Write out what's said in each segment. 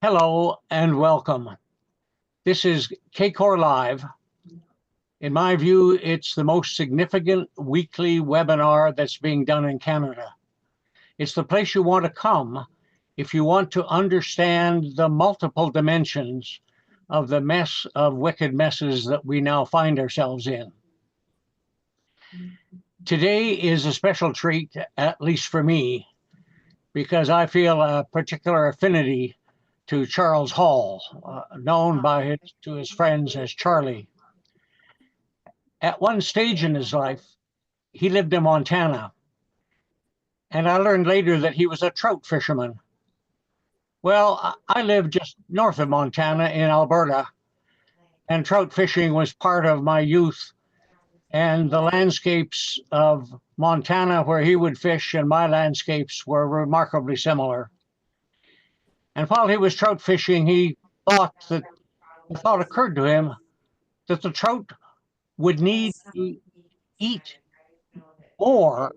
Hello and welcome. This is KCOR Live. In my view, it's the most significant weekly webinar that's being done in Canada. It's the place you want to come if you want to understand the multiple dimensions of the mess of wicked messes that we now find ourselves in. Today is a special treat, at least for me, because I feel a particular affinity to Charles Hall, known to his friends as Charlie. At one stage in his life, he lived in Montana, and I learned later that he was a trout fisherman. Well, I live just north of Montana in Alberta, and trout fishing was part of my youth, and the landscapes of Montana where he would fish and my landscapes were remarkably similar. And while he was trout fishing, the thought occurred to him that the trout would need to eat more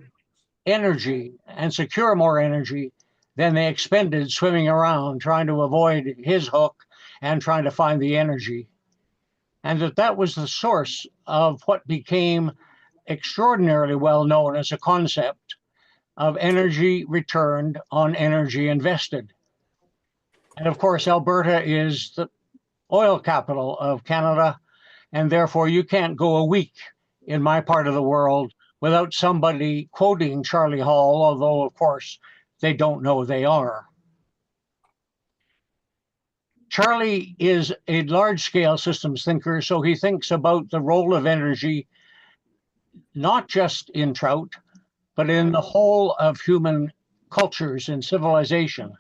energy and secure more energy than they expended swimming around trying to avoid his hook and trying to find the energy. And that was the source of what became extraordinarily well known as a concept of energy returned on energy invested. And of course, Alberta is the oil capital of Canada, and therefore you can't go a week in my part of the world without somebody quoting Charlie Hall, although of course they don't know they are. Charlie is a large-scale systems thinker, so he thinks about the role of energy, not just in trout, but in the whole of human cultures and civilization.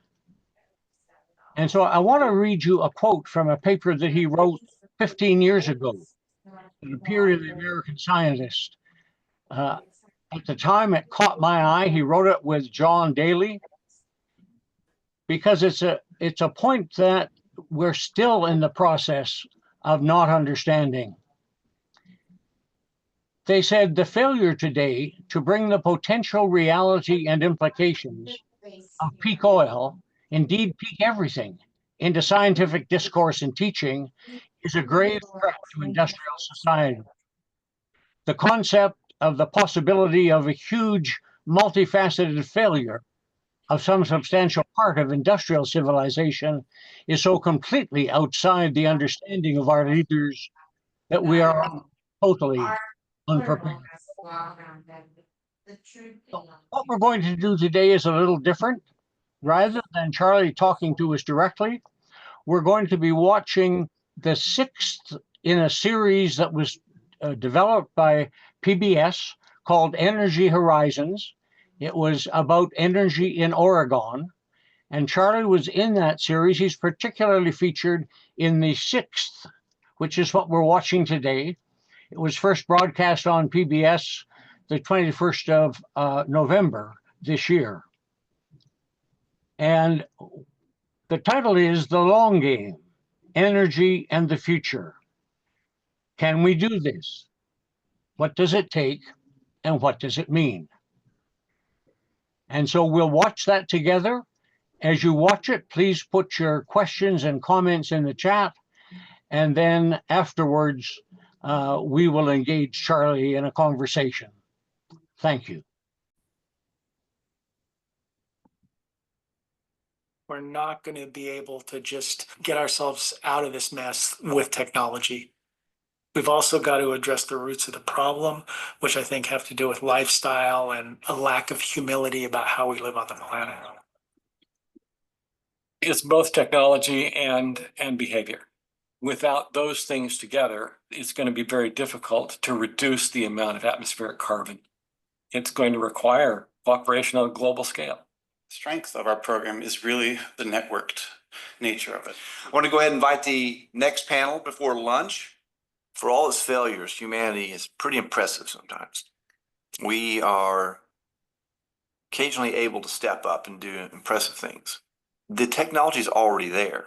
And so I want to read you a quote from a paper that he wrote 15 years ago. It appeared in the American Scientist. At the time, it caught my eye. He wrote it with John Daly because it's a point that we're still in the process of not understanding. They said the failure today to bring the potential reality and implications of peak oil, indeed peak everything, into scientific discourse and teaching is a grave threat to industrial society. The concept of the possibility of a huge, multifaceted failure of some substantial part of industrial civilization is so completely outside the understanding of our leaders that we are totally unprepared. What we're going to do today is a little different. Rather than Charlie talking to us directly, we're going to be watching the sixth in a series that was developed by PBS called Energy Horizons. It was about energy in Oregon, and Charlie was in that series. He's particularly featured in the sixth, which is what we're watching today. It was first broadcast on PBS the 21st of November this year. And the title is The Long Game, Energy and the Future. Can we do this? What does it take? And what does it mean? And so we'll watch that together. As you watch it, please put your questions and comments in the chat. And then afterwards, we will engage Charlie in a conversation. Thank you. We're not going to be able to just get ourselves out of this mess with technology. We've also got to address the roots of the problem, which I think have to do with lifestyle and a lack of humility about how we live on the planet. It's both technology and behavior. Without those things together, it's going to be very difficult to reduce the amount of atmospheric carbon. It's going to require cooperation on a global scale. The strength of our program is really the networked nature of it. I want to go ahead and invite the next panel before lunch. For all its failures, humanity is pretty impressive sometimes. We are occasionally able to step up and do impressive things. The technology is already there.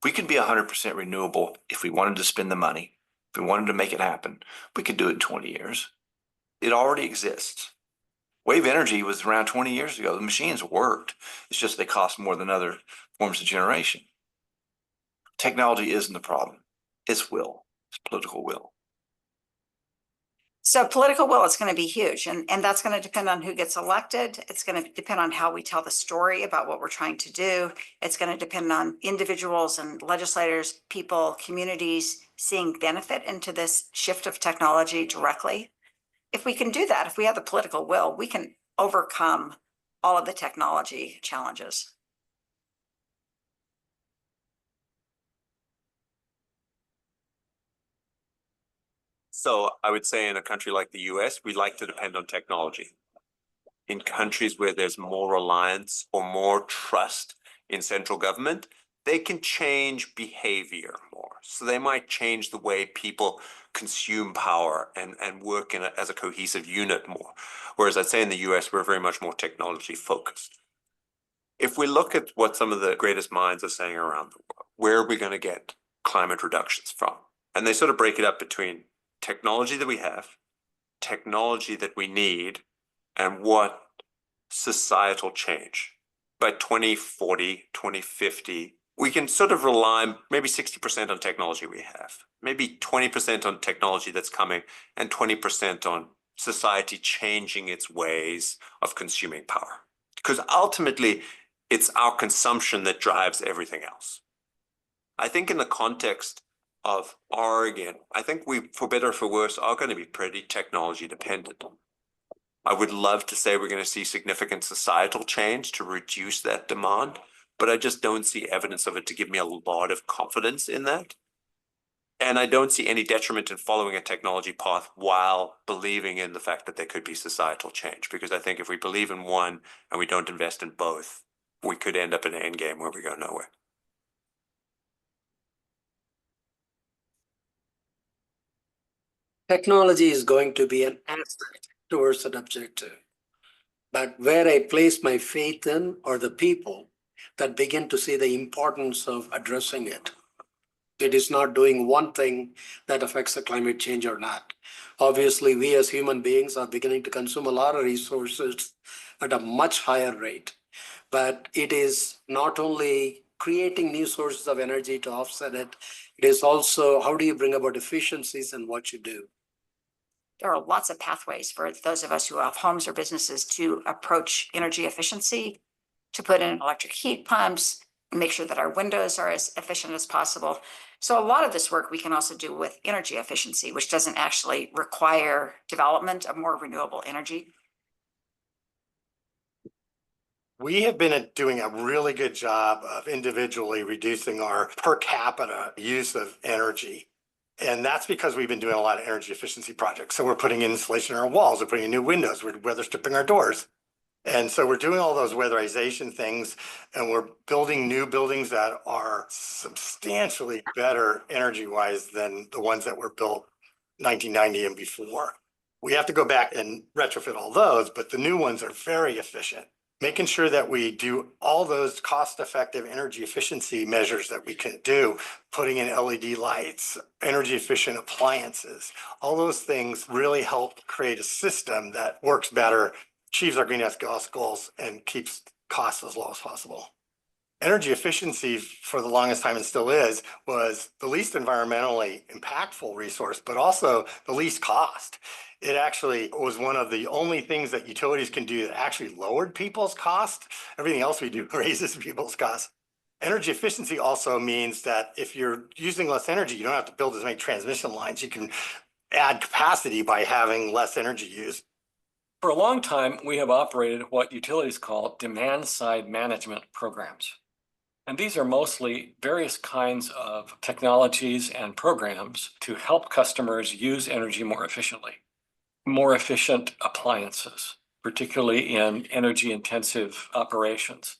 We could be 100% renewable if we wanted to spend the money, if we wanted to make it happen. We could do it in 20 years. It already exists. Wave energy was around 20 years ago. The machines worked. It's just they cost more than other forms of generation. Technology isn't the problem. It's will. It's political will. So political will is going to be huge, and that's going to depend on who gets elected. It's going to depend on how we tell the story about what we're trying to do. It's going to depend on individuals and legislators, people, communities seeing benefit into this shift of technology directly. If we can do that, if we have the political will, we can overcome all of the technology challenges. So I would say in a country like the US, we like to depend on technology. In countries where there's more reliance or more trust in central government, they can change behavior more. So they might change the way people consume power and work as a cohesive unit more. Whereas I'd say in the US, we're very much more technology focused. If we look at what some of the greatest minds are saying around the world, where are we going to get climate reductions from? And they sort of break it up between technology that we have, technology that we need, and what societal change. By 2040, 2050, we can sort of rely maybe 60% on technology we have, maybe 20% on technology that's coming, and 20% on society changing its ways of consuming power. Because ultimately, it's our consumption that drives everything else. I think in the context of Oregon, I think we, for better or for worse, are going to be pretty technology dependent. I would love to say we're going to see significant societal change to reduce that demand, but I just don't see evidence of it to give me a lot of confidence in that. And I don't see any detriment in following a technology path while believing in the fact that there could be societal change. Because I think if we believe in one and we don't invest in both, we could end up in an end game where we go nowhere. Technology is going to be an asset towards an objective. But where I place my faith in are the people that begin to see the importance of addressing it. It is not doing one thing that affects the climate change or not. Obviously, we as human beings are beginning to consume a lot of resources at a much higher rate. But it is not only creating new sources of energy to offset it, it is also how do you bring about efficiencies in what you do. There are lots of pathways for those of us who have homes or businesses to approach energy efficiency, to put in electric heat pumps, make sure that our windows are as efficient as possible. So a lot of this work we can also do with energy efficiency, which doesn't actually require development of more renewable energy. We have been doing a really good job of individually reducing our per capita use of energy. And that's because we've been doing a lot of energy efficiency projects. So we're putting in insulation in our walls, we're putting in new windows, we're weather stripping our doors. And so we're doing all those weatherization things, and we're building new buildings that are substantially better energy-wise than the ones that were built 1990 and before. We have to go back and retrofit all those, but the new ones are very efficient. Making sure that we do all those cost-effective energy efficiency measures that we can do, putting in LED lights, energy efficient appliances, all those things really help create a system that works better, achieves our greenhouse gas goals, and keeps costs as low as possible. Energy efficiency for the longest time, and still is, was the least environmentally impactful resource, but also the least cost. It actually was one of the only things that utilities can do that actually lowered people's cost. Everything else we do raises people's costs. Energy efficiency also means that if you're using less energy, you don't have to build as many transmission lines. You can add capacity by having less energy used. For a long time, we have operated what utilities call demand-side management programs. And these are mostly various kinds of technologies and programs to help customers use energy more efficiently. More efficient appliances, particularly in energy-intensive operations,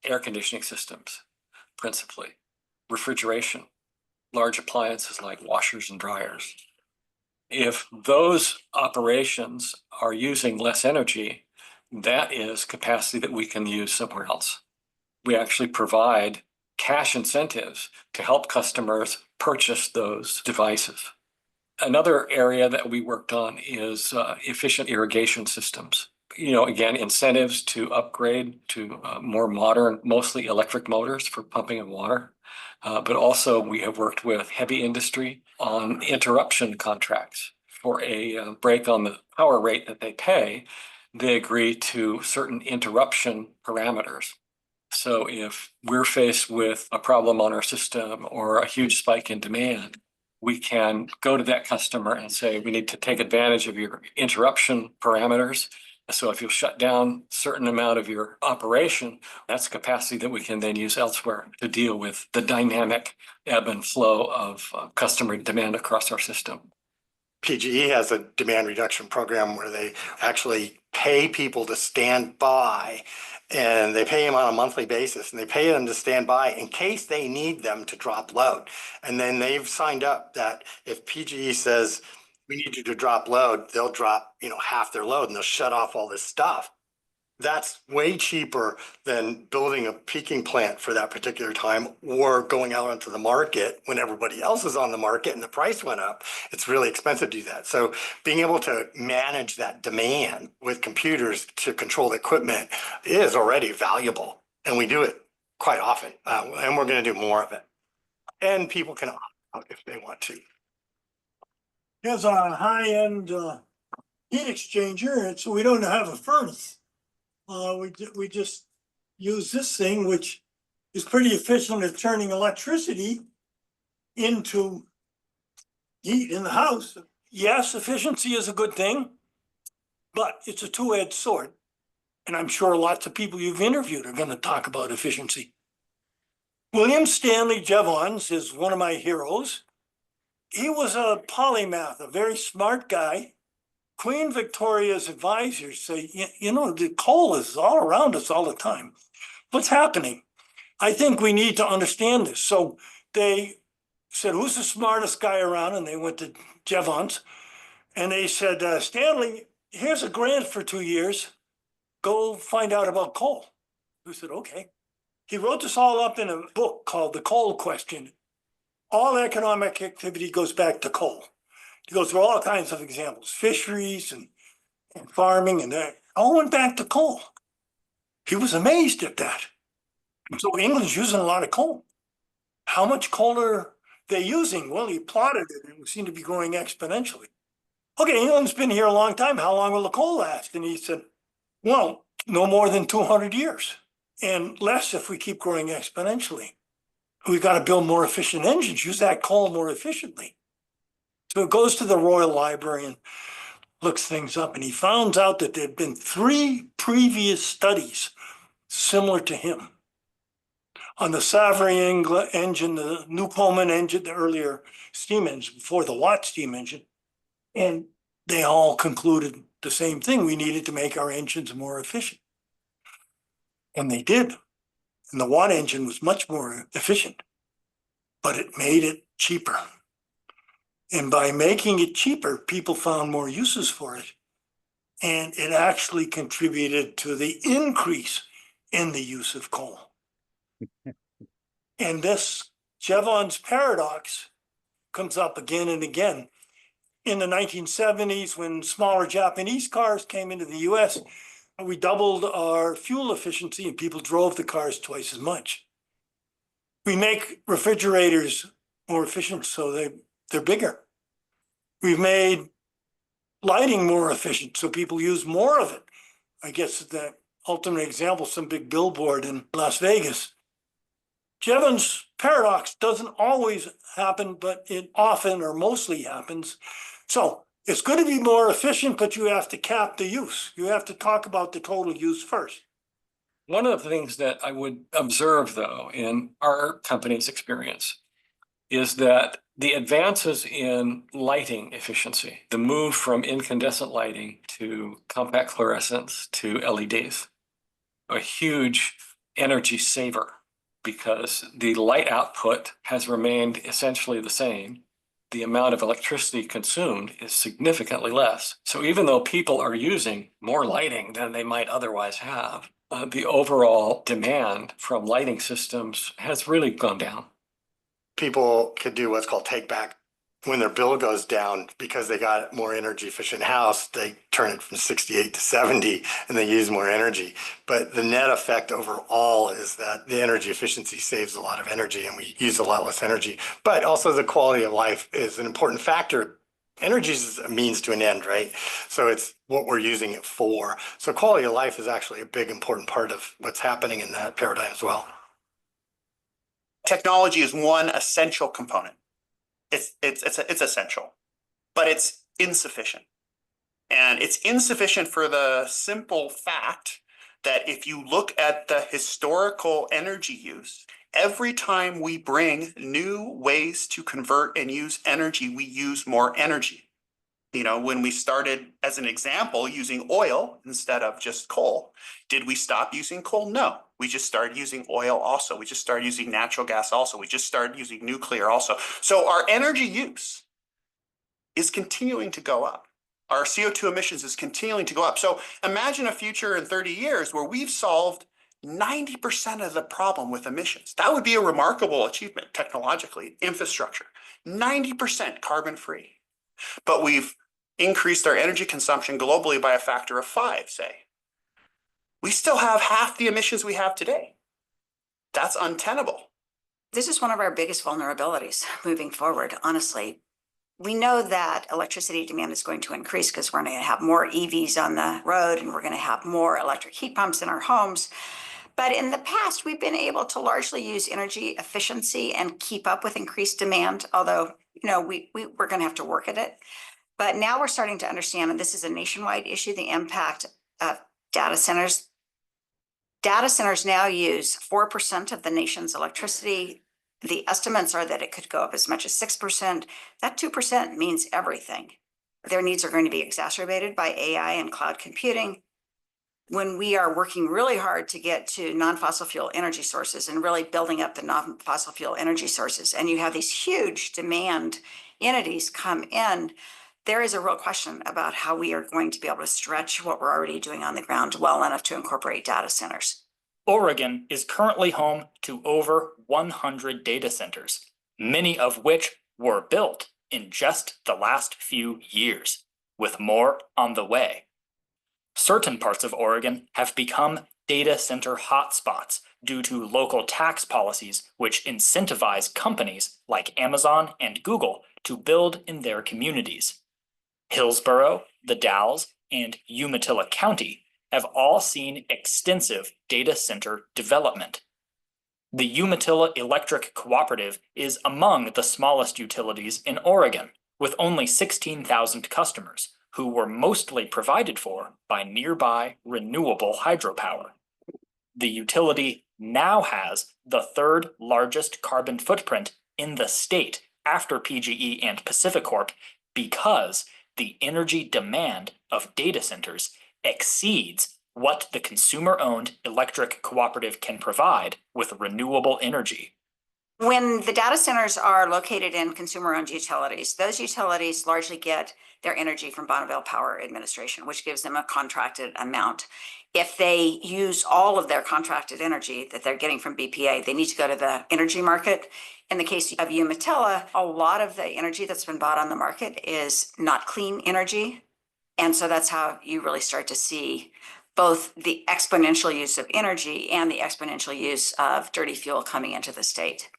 air conditioning systems, principally, refrigeration, large appliances like washers and dryers. If those operations are using less energy, that is capacity that we can use somewhere else. We actually provide cash incentives to help customers purchase those devices. Another area that we worked on is efficient irrigation systems. again, incentives to upgrade to more modern, mostly electric motors for pumping of water. But also we have worked with heavy industry on interruption contracts. For a break on the power rate that they pay, they agree to certain interruption parameters. So if we're faced with a problem on our system or a huge spike in demand, we can go to that customer and say, we need to take advantage of your interruption parameters. So if you'll shut down a certain amount of your operation, that's capacity that we can then use elsewhere to deal with the dynamic ebb and flow of customer demand across our system. PGE has a demand reduction program where they actually pay people to stand by, and they pay them on a monthly basis, and they pay them to stand by in case they need them to drop load. And then they've signed up that if PGE says, we need you to drop load, they'll drop, half their load and they'll shut off all this stuff. That's way cheaper than building a peaking plant for that particular time or going out onto the market when everybody else is on the market and the price went up. It's really expensive to do that. So being able to manage that demand with computers to control the equipment is already valuable. And we do it quite often. And we're going to do more of it. And people can opt out if they want to. Here's a high-end heat exchanger, and so we don't have a furnace. We just use this thing, which is pretty efficient at turning electricity into heat in the house. Yes, efficiency is a good thing, but it's a two-edged sword. And I'm sure lots of people you've interviewed are going to talk about efficiency. William Stanley Jevons is one of my heroes. He was a polymath, a very smart guy. Queen Victoria's advisors say, the coal is all around us all the time. What's happening? I think we need to understand this. So they said, who's the smartest guy around? And they went to Jevons. And they said, Stanley, here's a grant for 2 years. Go find out about coal. We said, okay. He wrote this all up in a book called The Coal Question. All economic activity goes back to coal. He goes through all kinds of examples, fisheries and farming, and that all went back to coal. He was amazed at that. So England's using a lot of coal. How much coal are they using? Well, he plotted it, and it seemed to be growing exponentially. Okay, England's been here a long time. How long will the coal last? And he said, well, no more than 200 years, and less if we keep growing exponentially. We've got to build more efficient engines, use that coal more efficiently. So it goes to the Royal Library and looks things up, and he found out that there had been 3 previous studies similar to him on the Savary engine, the Newcomen engine, the earlier steam engine before the Watt steam engine. And they all concluded the same thing. We needed to make our engines more efficient. And they did. And the Watt engine was much more efficient, but it made it cheaper. And by making it cheaper, people found more uses for it. And it actually contributed to the increase in the use of coal. And this Jevons Paradox comes up again and again. In the 1970s, when smaller Japanese cars came into the US, we doubled our fuel efficiency and people drove the cars twice as much. We make refrigerators more efficient so they're bigger. We've made lighting more efficient so people use more of it. I guess the ultimate example, some big billboard in Las Vegas. Jevons Paradox doesn't always happen, but it often or mostly happens. So it's going to be more efficient, but you have to cap the use. You have to talk about the total use first. One of the things that I would observe, though, in our company's experience is that the advances in lighting efficiency, the move from incandescent lighting to compact fluorescents to LEDs, a huge energy saver because the light output has remained essentially the same. The amount of electricity consumed is significantly less. So even though people are using more lighting than they might otherwise have, the overall demand from lighting systems has really gone down. People could do what's called take back when their bill goes down because they got a more energy efficient house, they turn it from 68 to 70 and they use more energy. But the net effect overall is that the energy efficiency saves a lot of energy and we use a lot less energy. But also the quality of life is an important factor. Energy is a means to an end, right? So it's what we're using it for. So quality of life is actually a big important part of what's happening in that paradigm as well. Technology is one essential component. It's essential, but it's insufficient. And it's insufficient for the simple fact that if you look at the historical energy use, every time we bring new ways to convert and use energy, we use more energy. You know, when we started, as an example, using oil instead of just coal, did we stop using coal? No, we just started using oil also. We just started using natural gas also. We just started using nuclear also. So our energy use is continuing to go up. Our CO2 emissions is continuing to go up. So imagine a future in 30 years where we've solved 90% of the problem with emissions. That would be a remarkable achievement technologically, infrastructure, 90% carbon free. But we've increased our energy consumption globally by a factor of 5, say. We still have half the emissions we have today. That's untenable. This is one of our biggest vulnerabilities moving forward, honestly. We know that electricity demand is going to increase because we're going to have more EVs on the road and we're going to have more electric heat pumps in our homes. But in the past, we've been able to largely use energy efficiency and keep up with increased demand, although, you know, we're going to have to work at it. But now we're starting to understand, and this is a nationwide issue, the impact of data centers. Data centers now use 4% of the nation's electricity. The estimates are that it could go up as much as 6%. That 2% means everything. Their needs are going to be exacerbated by AI and cloud computing. When we are working really hard to get to non-fossil fuel energy sources and really building up the non-fossil fuel energy sources, and you have these huge demand entities come in, there is a real question about how we are going to be able to stretch what we're already doing on the ground well enough to incorporate data centers. Oregon is currently home to over 100 data centers, many of which were built in just the last few years, with more on the way. Certain parts of Oregon have become data center hotspots due to local tax policies which incentivize companies like Amazon and Google to build in their communities. Hillsborough, the Dalles, and Umatilla County have all seen extensive data center development. The Umatilla Electric Cooperative is among the smallest utilities in Oregon, with only 16,000 customers, who were mostly provided for by nearby renewable hydropower. The utility now has the third largest carbon footprint in the state after PGE and PacifiCorp because the energy demand of data centers exceeds what the consumer-owned electric cooperative can provide with renewable energy. When the data centers are located in consumer-owned utilities, those utilities largely get their energy from Bonneville Power Administration, which gives them a contracted amount. If they use all of their contracted energy that they're getting from BPA, they need to go to the energy market. In the case of Umatilla, a lot of the energy that's been bought on the market is not clean energy. And so that's how you really start to see both the exponential use of energy and the exponential use of dirty fuel coming into the state.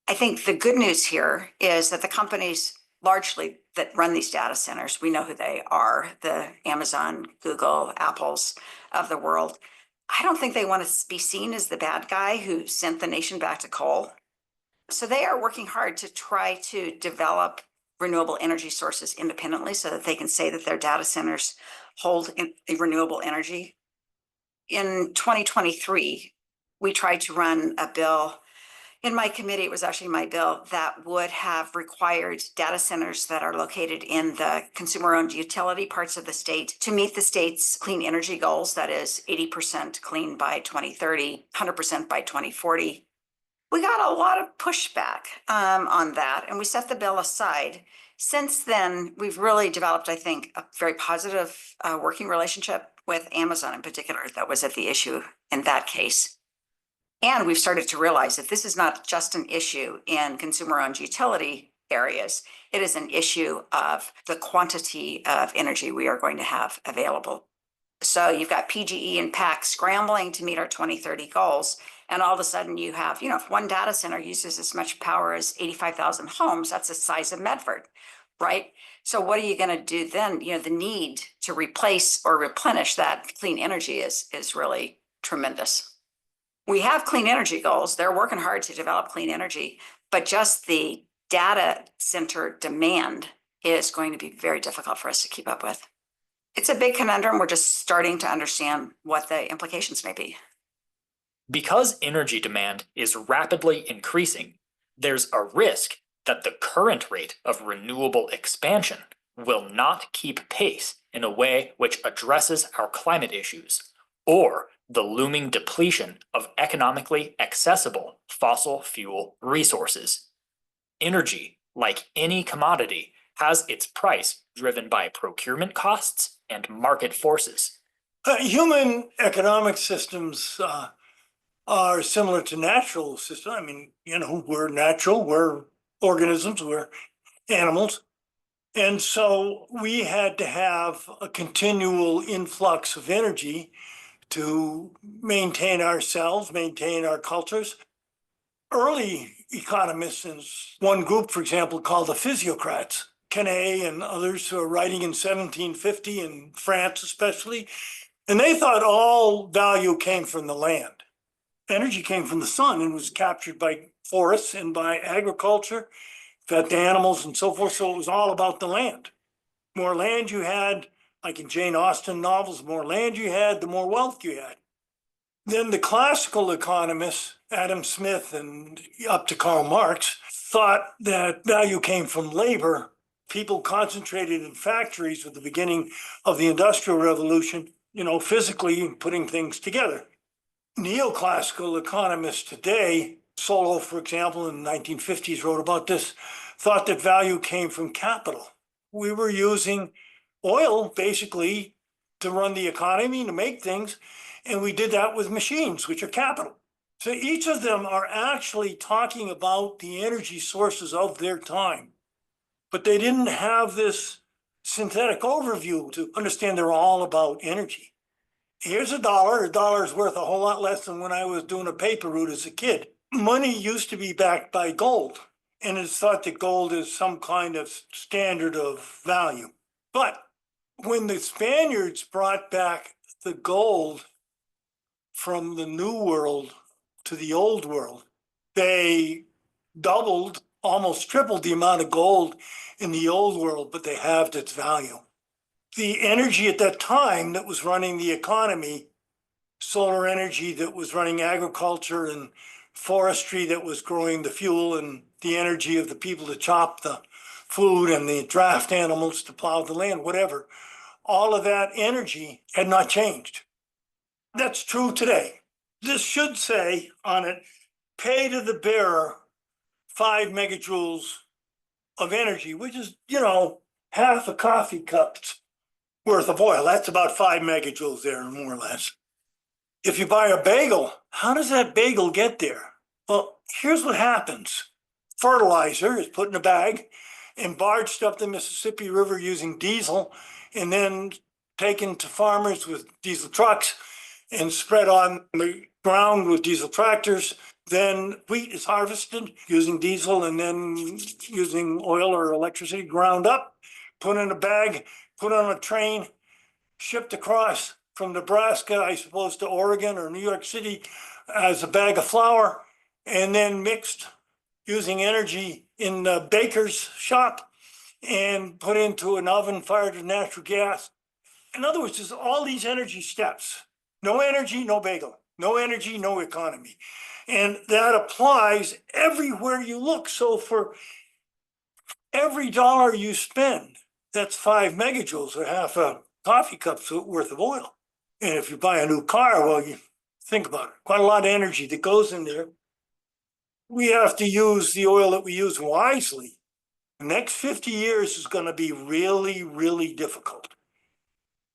I think the good news here is that the companies largely that run these data centers, we know who they are, the Amazon, Google, Apples of the world. I don't think they want to be seen as the bad guy who sent the nation back to coal. So they are working hard to try to develop renewable energy sources independently so that they can say that their data centers hold renewable energy. In 2023, we tried to run a bill. In my committee, it was actually my bill that would have required data centers that are located in the consumer-owned utility parts of the state to meet the state's clean energy goals, that is 80% clean by 2030, 100% by 2040. We got a lot of pushback on that, and we set the bill aside. Since then, we've really developed, I think, a very positive working relationship with Amazon in particular. That was at the issue in that case. And we've started to realize that this is not just an issue in consumer-owned utility areas. It is an issue of the quantity of energy we are going to have available. So you've got PGE and PAC scrambling to meet our 2030 goals. And all of a sudden you have, if one data center uses as much power as 85,000 homes, that's the size of Medford, right? So what are you going to do then? The need to replace or replenish that clean energy is really tremendous. We have clean energy goals. They're working hard to develop clean energy, but just the data center demand is going to be very difficult for us to keep up with. It's a big conundrum. We're just starting to understand what the implications may be. Because energy demand is rapidly increasing, there's a risk that the current rate of renewable expansion will not keep pace in a way which addresses our climate issues, or the looming depletion of economically accessible fossil fuel resources. Energy, like any commodity, has its price driven by procurement costs and market forces. Human economic systems are similar to natural systems. I mean, we're natural, we're organisms, we're animals. And so we had to have a continual influx of energy to maintain ourselves, maintain our cultures. Early economists, in one group, for example, called the physiocrats, Quenet and others who are writing in 1750 in France especially, and they thought all value came from the land. Energy came from the sun and was captured by forests and by agriculture, fed to animals and so forth. So it was all about the land. More land you had, like in Jane Austen novels, the more land you had, the more wealth you had. Then the classical economists, Adam Smith and up to Karl Marx, thought that value came from labor. People concentrated in factories with the beginning of the Industrial Revolution, physically putting things together. Neoclassical economists today, Solow, for example, in the 1950s wrote about this, thought that value came from capital. We were using oil basically to run the economy, to make things, and we did that with machines, which are capital. So each of them are actually talking about the energy sources of their time, but they didn't have this synthetic overview to understand they're all about energy. Here's $1. $1 is worth a whole lot less than when I was doing a paper route as a kid. Money used to be backed by gold, and it's thought that gold is some kind of standard of value. But when the Spaniards brought back the gold from the New World to the Old World, they doubled, almost tripled the amount of gold in the Old World, but they halved its value. The energy at that time that was running the economy, solar energy that was running agriculture and forestry that was growing the fuel and the energy of the people to chop the food and the draft animals to plow the land, whatever, all of that energy had not changed. That's true today. This should say on it, pay to the bearer 5 megajoules of energy, which is, half a coffee cup's worth of oil. That's about 5 megajoules there, more or less. If you buy a bagel, how does that bagel get there? Well, here's what happens. Fertilizer is put in a bag and barged up the Mississippi River using diesel and then taken to farmers with diesel trucks and spread on the ground with diesel tractors. Then wheat is harvested using diesel and then using oil or electricity ground up, put in a bag, put on a train, shipped across from Nebraska, I suppose, to Oregon or New York City as a bag of flour, and then mixed using energy in the baker's shop and put into an oven fired with natural gas. In other words, there's all these energy steps. No energy, no bagel. No energy, no economy. And that applies everywhere you look. So for every dollar you spend, that's 5 megajoules or half a coffee cup's worth of oil. And if you buy a new car, well, you think about it, quite a lot of energy that goes in there. We have to use the oil that we use wisely. The next 50 years is going to be really, really difficult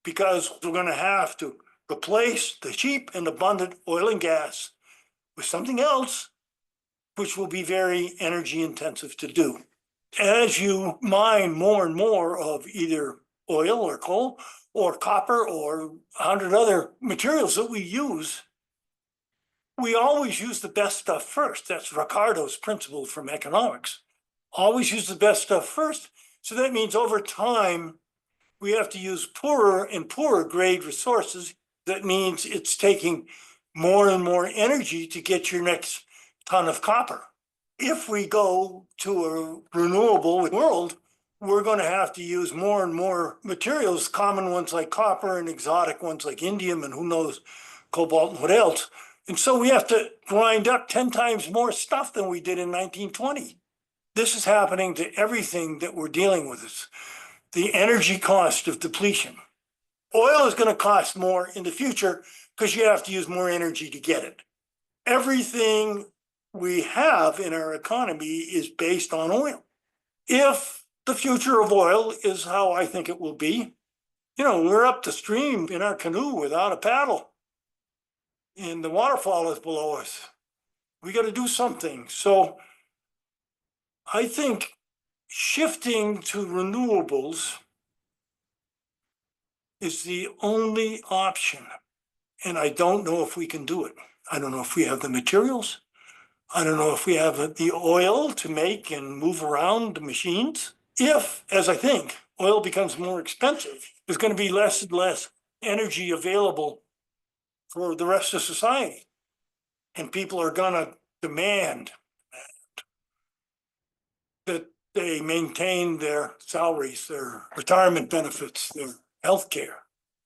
because we're going to have to replace the cheap and abundant oil and gas with something else, which will be very energy intensive to do. as you mine more and more of either oil or coal or copper or 100 other materials that we use, we always use the best stuff first. That's Ricardo's principle from economics. Always use the best stuff first. So that means over time, we have to use poorer and poorer grade resources. That means it's taking more and more energy to get your next ton of copper. If we go to a renewable world, we're going to have to use more and more materials, common ones like copper and exotic ones like indium and who knows, cobalt and what else. And so we have to grind up 10 times more stuff than we did in 1920. This is happening to everything that we're dealing with. It's the energy cost of depletion. Oil is going to cost more in the future because you have to use more energy to get it. Everything we have in our economy is based on oil. If the future of oil is how I think it will be, we're up the stream in our canoe without a paddle, and the waterfall is below us. We got to do something. So I think shifting to renewables is the only option. And I don't know if we can do it. I don't know if we have the materials. I don't know if we have the oil to make and move around the machines. If, as I think, oil becomes more expensive, there's going to be less and less energy available for the rest of society. And people are going to demand that they maintain their salaries, their retirement benefits, their health care.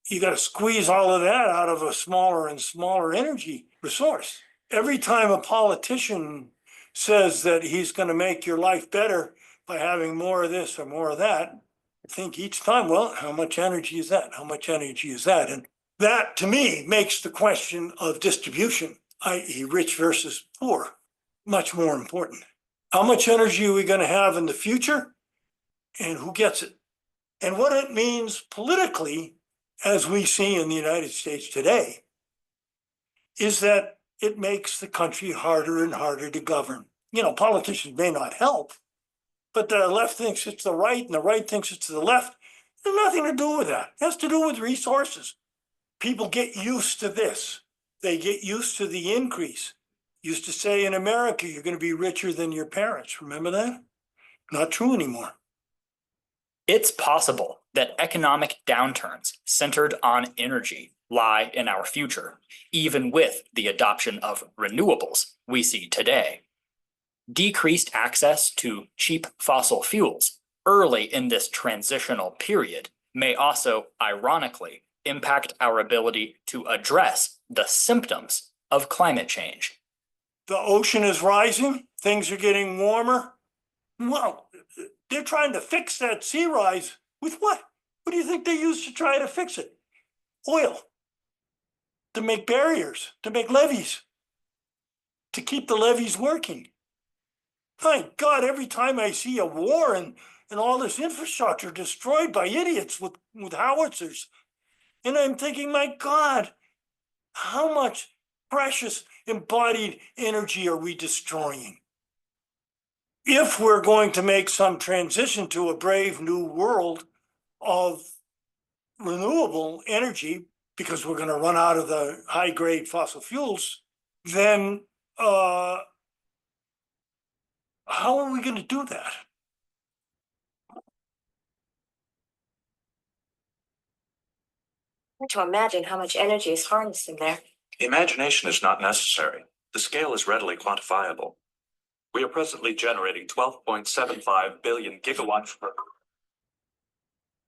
You got to squeeze all of that out of a smaller and smaller energy resource. Every time a politician says that he's going to make your life better by having more of this or more of that, I think each time, well, how much energy is that? How much energy is that? And that, to me, makes the question of distribution, i.e. rich versus poor, much more important. How much energy are we going to have in the future? And who gets it? And what it means politically, as we see in the United States today, is that it makes the country harder and harder to govern. Politicians may not help, but the left thinks it's the right and the right thinks it's the left. There's nothing to do with that. It has to do with resources. People get used to this. They get used to the increase. Used to say in America, you're going to be richer than your parents. Remember that? Not true anymore. It's possible that economic downturns centered on energy lie in our future, even with the adoption of renewables we see today. Decreased access to cheap fossil fuels early in this transitional period may also, ironically, impact our ability to address the symptoms of climate change. The ocean is rising, things are getting warmer. Well, they're trying to fix that sea rise with what? What do you think they use to try to fix it? Oil. To make barriers, to make levees, to keep the levees working. Thank God, every time I see a war and all this infrastructure destroyed by idiots with howitzers, and I'm thinking, my God, how much precious embodied energy are we destroying? If we're going to make some transition to a brave new world of renewable energy, because we're going to run out of the high-grade fossil fuels, then how are we going to do that? To imagine how much energy is harnessed in there. Imagination is not necessary. The scale is readily quantifiable. We are presently generating 12.75 billion gigawatts per.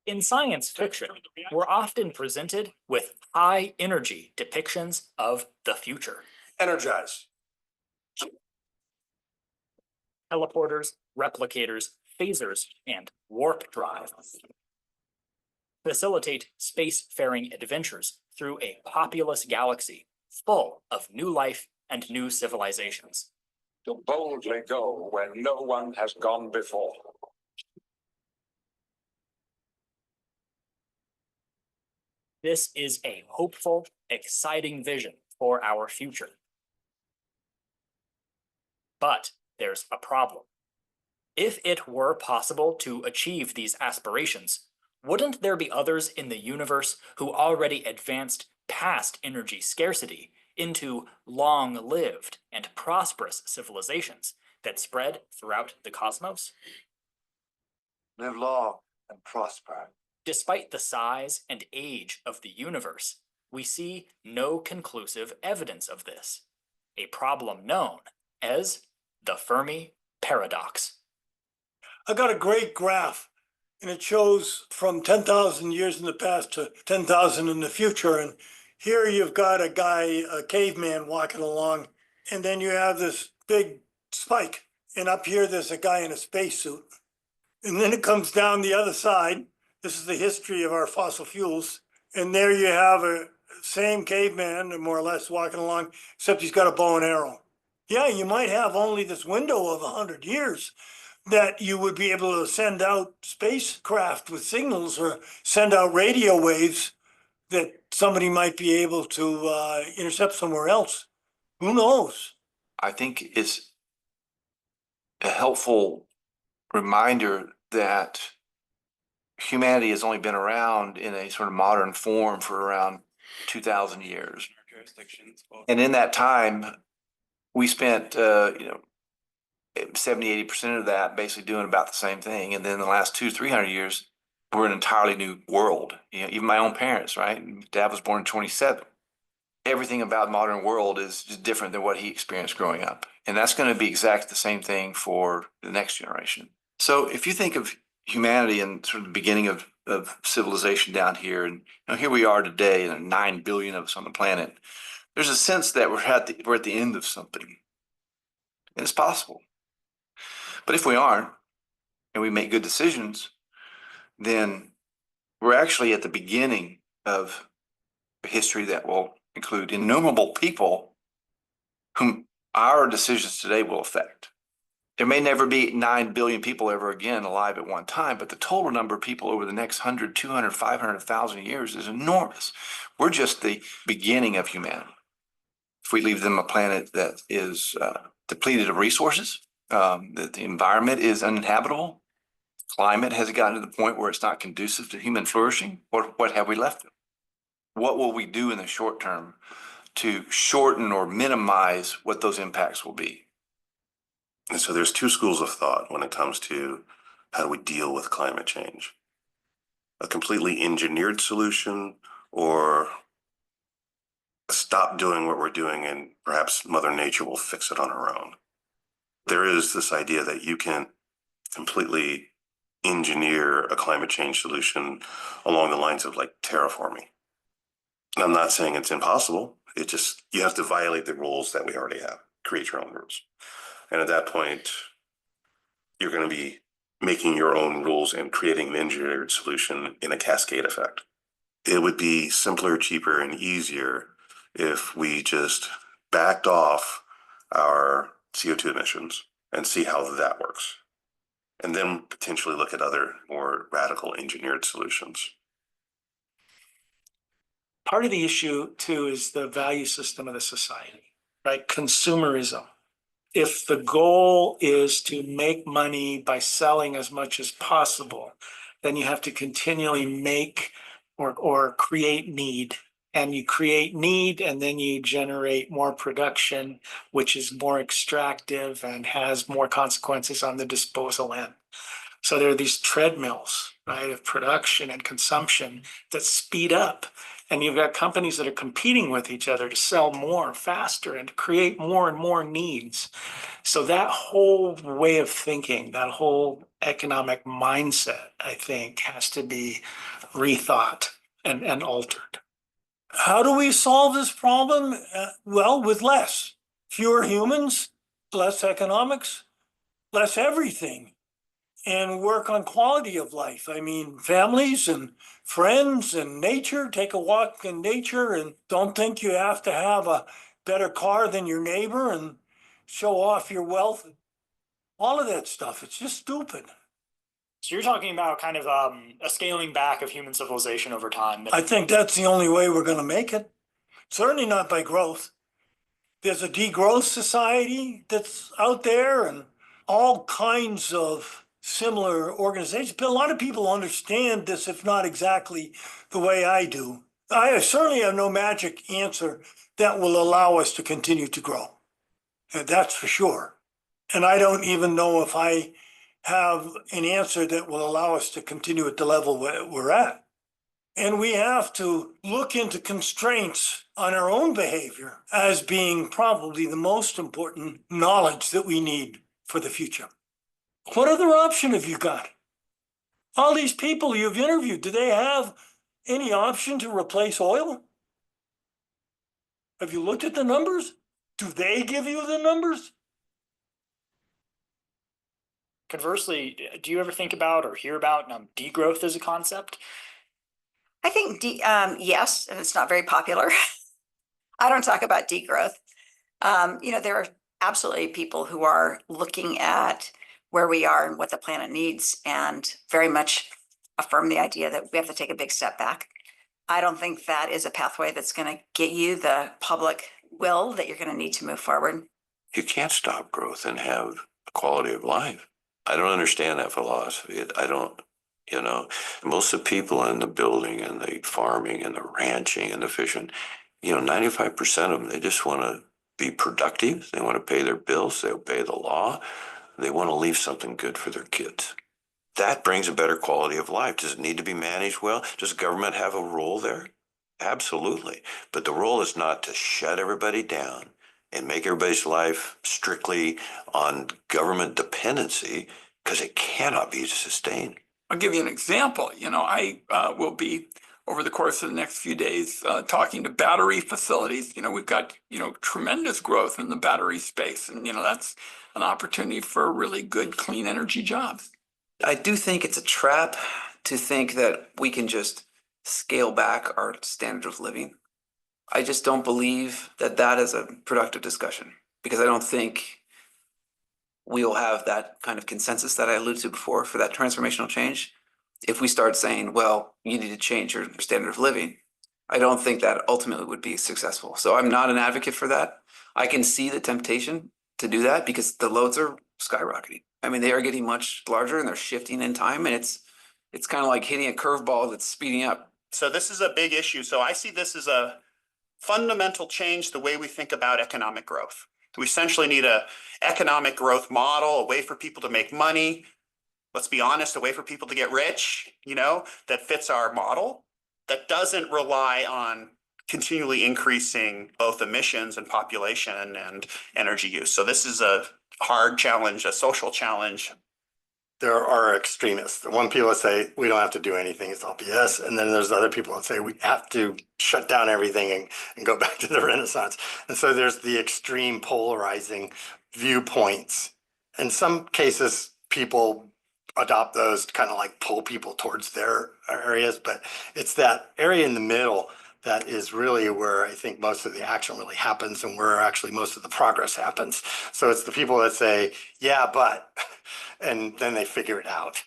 In science fiction, we're often presented with high energy depictions of the future. Energize. Teleporters, replicators, phasers, and warp drive facilitate spacefaring adventures through a populous galaxy full of new life and new civilizations. To boldly go where no one has gone before. This is a hopeful, exciting vision for our future. But there's a problem. If it were possible to achieve these aspirations, wouldn't there be others in the universe who already advanced past energy scarcity into long-lived and prosperous civilizations that spread throughout the cosmos? Live long and prosper. Despite the size and age of the universe, we see no conclusive evidence of this, a problem known as the Fermi Paradox. I got a great graph, and it shows from 10,000 years in the past to 10,000 in the future. And here you've got a guy, a caveman walking along, and then you have this big spike. And up here, there's a guy in a spacesuit. And then it comes down the other side. This is the history of our fossil fuels. And there you have a same caveman, more or less, walking along, except he's got a bow and arrow. Yeah, you might have only this window of 100 years that you would be able to send out spacecraft with signals or send out radio waves that somebody might be able to intercept somewhere else. Who knows? I think it's a helpful reminder that humanity has only been around in a sort of modern form for around 2,000 years. And in that time, we spent, 70, 80% of that basically doing about the same thing. And then the last 200-300 years, we're an entirely new world. Even my own parents, right? Dad was born in 27. Everything about the modern world is just different than what he experienced growing up. And that's going to be exactly the same thing for the next generation. So if you think of humanity and sort of the beginning of civilization down here, and here we are today, and 9 billion of us on the planet, there's a sense that we're at the end of something. And it's possible. But if we aren't, and we make good decisions, then we're actually at the beginning of a history that will include innumerable people whom our decisions today will affect. There may never be 9 billion people ever again alive at one time, but the total number of people over the next 100, 200, 500,000 years is enormous. We're just the beginning of humanity. If we leave them a planet that is depleted of resources, that the environment is uninhabitable, climate has gotten to the point where it's not conducive to human flourishing, what have we left them? What will we do in the short term to shorten or minimize what those impacts will be? And so there's two schools of thought when it comes to how do we deal with climate change. A completely engineered solution, or stop doing what we're doing and perhaps Mother Nature will fix it on her own. There is this idea that you can completely engineer a climate change solution along the lines of like terraforming. And I'm not saying it's impossible. It just, you have to violate the rules that we already have, create your own rules. And at that point, you're going to be making your own rules and creating an engineered solution in a cascade effect. It would be simpler, cheaper, and easier if we just backed off our CO2 emissions and see how that works. And then potentially look at other more radical engineered solutions. Part of the issue too is the value system of the society, right? Consumerism. If the goal is to make money by selling as much as possible, then you have to continually make or create need. And you create need, and then you generate more production, which is more extractive and has more consequences on the disposal end. So there are these treadmills, right, of production and consumption that speed up. And you've got companies that are competing with each other to sell more faster and to create more and more needs. So that whole way of thinking, that whole economic mindset, I think, has to be rethought and altered. How do we solve this problem? Well, with less. Fewer humans, less economics, less everything. And work on quality of life. I mean, families and friends and nature. Take a walk in nature and don't think you have to have a better car than your neighbor and show off your wealth. All of that stuff. It's just stupid. So you're talking about kind of a scaling back of human civilization over time. I think that's the only way we're going to make it. Certainly not by growth. There's a degrowth society that's out there, and all kinds of similar organizations, but a lot of people understand this, if not exactly the way I do. I certainly have no magic answer that will allow us to continue to grow. And that's for sure. And I don't even know if I have an answer that will allow us to continue at the level we're at. And we have to look into constraints on our own behavior as being probably the most important knowledge that we need for the future. What other option have you got? All these people you've interviewed, do they have any option to replace oil? Have you looked at the numbers? Do they give you the numbers? Conversely, do you ever think about or hear about degrowth as a concept? I think, yes, and it's not very popular. I don't talk about degrowth. There are absolutely people who are looking at where we are and what the planet needs and very much affirm the idea that we have to take a big step back. I don't think that is a pathway that's going to get you the public will that you're going to need to move forward. You can't stop growth and have quality of life. I don't understand that philosophy. I don't, most of the people in the building and the farming and the ranching and the fishing, 95% of them, they just want to be productive. They want to pay their bills. They obey the law. They want to leave something good for their kids. That brings a better quality of life. Does it need to be managed well? Does government have a role there? Absolutely. But the role is not to shut everybody down and make everybody's life strictly on government dependency, because it cannot be sustained. I'll give you an example. I will be, over the course of the next few days, talking to battery facilities. We've got, tremendous growth in the battery space. And, that's an opportunity for really good, clean energy jobs. I do think it's a trap to think that we can just scale back our standard of living. I just don't believe that that is a productive discussion, because I don't think we'll have that kind of consensus that I alluded to before for that transformational change. If we start saying, well, you need to change your standard of living, I don't think that ultimately would be successful. So I'm not an advocate for that. I can see the temptation to do that because the loads are skyrocketing. I mean, they are getting much larger and they're shifting in time, and it's kind of like hitting a curveball that's speeding up. So this is a big issue. So I see this as a fundamental change the way we think about economic growth. We essentially need a economic growth model, a way for people to make money. Let's be honest, a way for people to get rich, that fits our model, that doesn't rely on continually increasing both emissions and population and energy use. So this is a hard challenge, a social challenge. There are extremists. The one people that say we don't have to do anything, it's all BS. And then there's other people that say we have to shut down everything and go back to the Renaissance. And so there's the extreme polarizing viewpoints. In some cases, people adopt those to kind of like pull people towards their areas, but it's that area in the middle that is really where I think most of the action really happens and where actually most of the progress happens. So it's the people that say, yeah, but, and then they figure it out.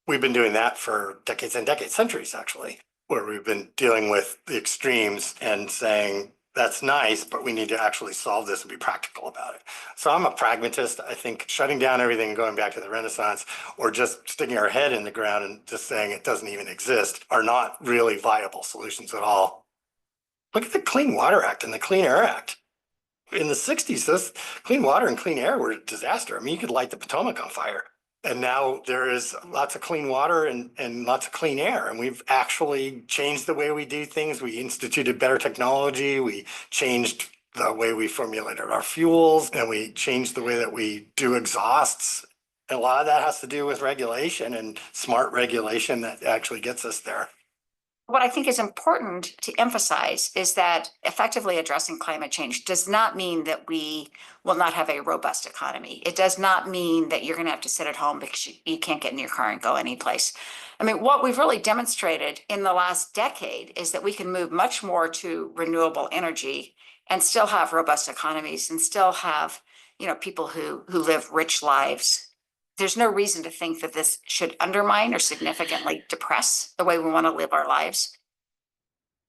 We've been doing that for decades and decades, centuries actually, where we've been dealing with the extremes and saying, that's nice, but we need to actually solve this and be practical about it. So I'm a pragmatist. I think shutting down everything and going back to the Renaissance, or just sticking our head in the ground and just saying it doesn't even exist, are not really viable solutions at all. Look at the Clean Water Act and the Clean Air Act. In the 60s, this clean water and clean air were a disaster. I mean, you could light the Potomac on fire. And now there is lots of clean water and lots of clean air. And we've actually changed the way we do things. We instituted better technology. We changed the way we formulated our fuels, and we changed the way that we do exhausts. And a lot of that has to do with regulation and smart regulation that actually gets us there. What I think is important to emphasize is that effectively addressing climate change does not mean that we will not have a robust economy. It does not mean that you're going to have to sit at home because you can't get in your car and go anyplace. I mean, what we've really demonstrated in the last decade is that we can move much more to renewable energy and still have robust economies and still have, people who live rich lives. There's no reason to think that this should undermine or significantly depress the way we want to live our lives.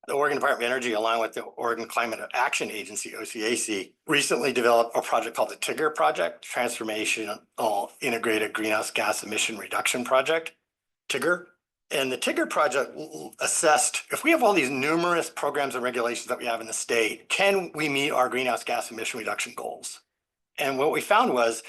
The Oregon Department of Energy, along with the Oregon Climate Action Agency, OCAC, recently developed a project called the TIGGER Project, Transformational Integrated Greenhouse Gas Emission Reduction Project, TIGGER. And the TIGGER project assessed, if we have all these numerous programs and regulations that we have in the state, can we meet our greenhouse gas emission reduction goals? And what we found was,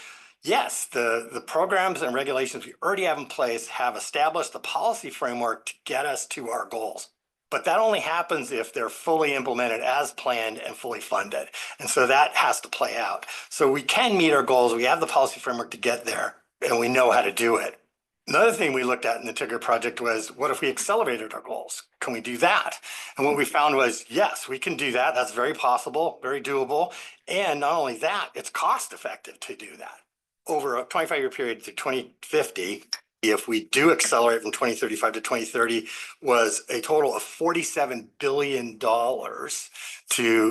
yes, the programs and regulations we already have in place have established the policy framework to get us to our goals. But that only happens if they're fully implemented as planned and fully funded. And so that has to play out. So we can meet our goals. We have the policy framework to get there, and we know how to do it. Another thing we looked at in the TIGGER project was, what if we accelerated our goals? Can we do that? And what we found was, yes, we can do that. That's very possible, very doable. And not only that, it's cost effective to do that. Over a 25-year period to 2050, if we do accelerate from 2035 to 2030, was a total of $47 billion to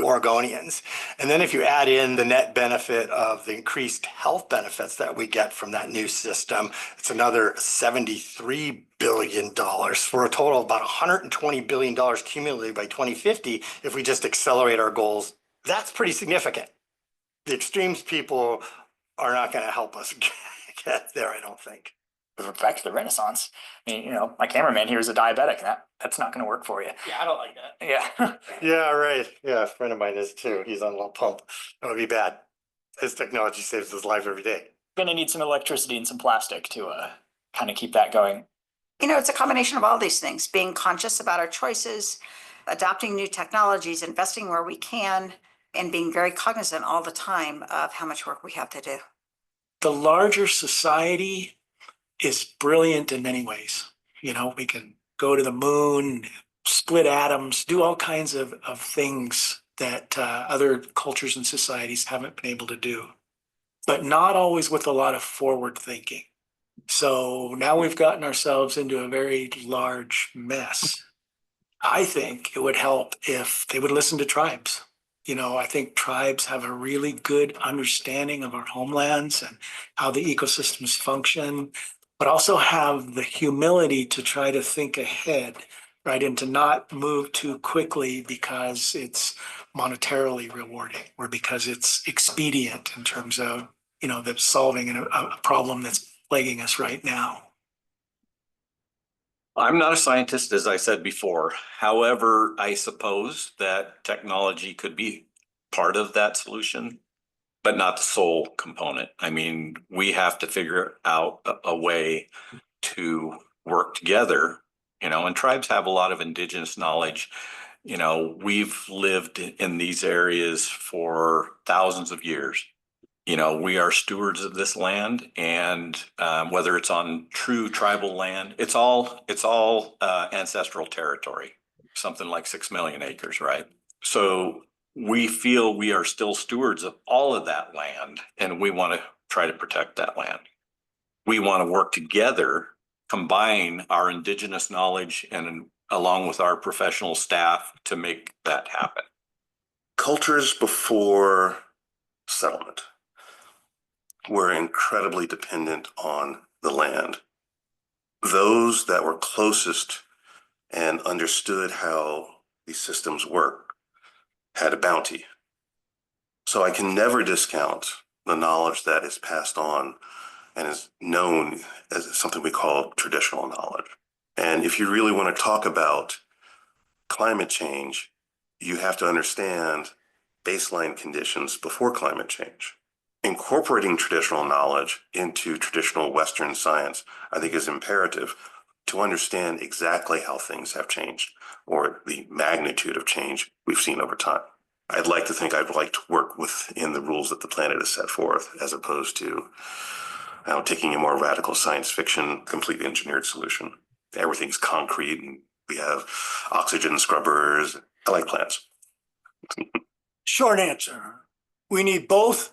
Oregonians. And then if you add in the net benefit of the increased health benefits that we get from that new system, it's another $73 billion for a total of about $120 billion cumulatively by 2050 if we just accelerate our goals. That's pretty significant. The extremes people are not going to help us get there, I don't think. Back to the Renaissance. I mean, my cameraman here is a diabetic. That's not going to work for you. Yeah, I don't like that. Yeah. Yeah, right. Yeah, a friend of mine is too. He's on a little pump. That would be bad. His technology saves his life every day. Going to need some electricity and some plastic to kind of keep that going. It's a combination of all these things, being conscious about our choices, adopting new technologies, investing where we can, and being very cognizant all the time of how much work we have to do. The larger society is brilliant in many ways. We can go to the moon, split atoms, do all kinds of things that other cultures and societies haven't been able to do, but not always with a lot of forward thinking. So now we've gotten ourselves into a very large mess. I think it would help if they would listen to tribes. I think tribes have a really good understanding of our homelands and how the ecosystems function, but also have the humility to try to think ahead, right? And to not move too quickly because it's monetarily rewarding or because it's expedient in terms of, that's solving a problem that's plaguing us right now. I'm not a scientist, as I said before. However, I suppose that technology could be part of that solution, but not the sole component. I mean, we have to figure out a way to work together, and tribes have a lot of indigenous knowledge. We've lived in these areas for thousands of years. We are stewards of this land, and whether it's on true tribal land, it's all ancestral territory, something like 6 million acres, right? So we feel we are still stewards of all of that land, and we want to try to protect that land. We want to work together, combine our indigenous knowledge and along with our professional staff to make that happen. Cultures before settlement were incredibly dependent on the land. Those that were closest and understood how these systems work had a bounty. So I can never discount the knowledge that is passed on and is known as something we call traditional knowledge. And if you really want to talk about climate change, you have to understand baseline conditions before climate change. Incorporating traditional knowledge into traditional Western science, I think, is imperative to understand exactly how things have changed or the magnitude of change we've seen over time. I'd like to think I'd like to work within the rules that the planet has set forth, as opposed to taking a more radical science fiction, completely engineered solution. Everything's concrete and we have oxygen scrubbers. I like plants. Short answer, we need both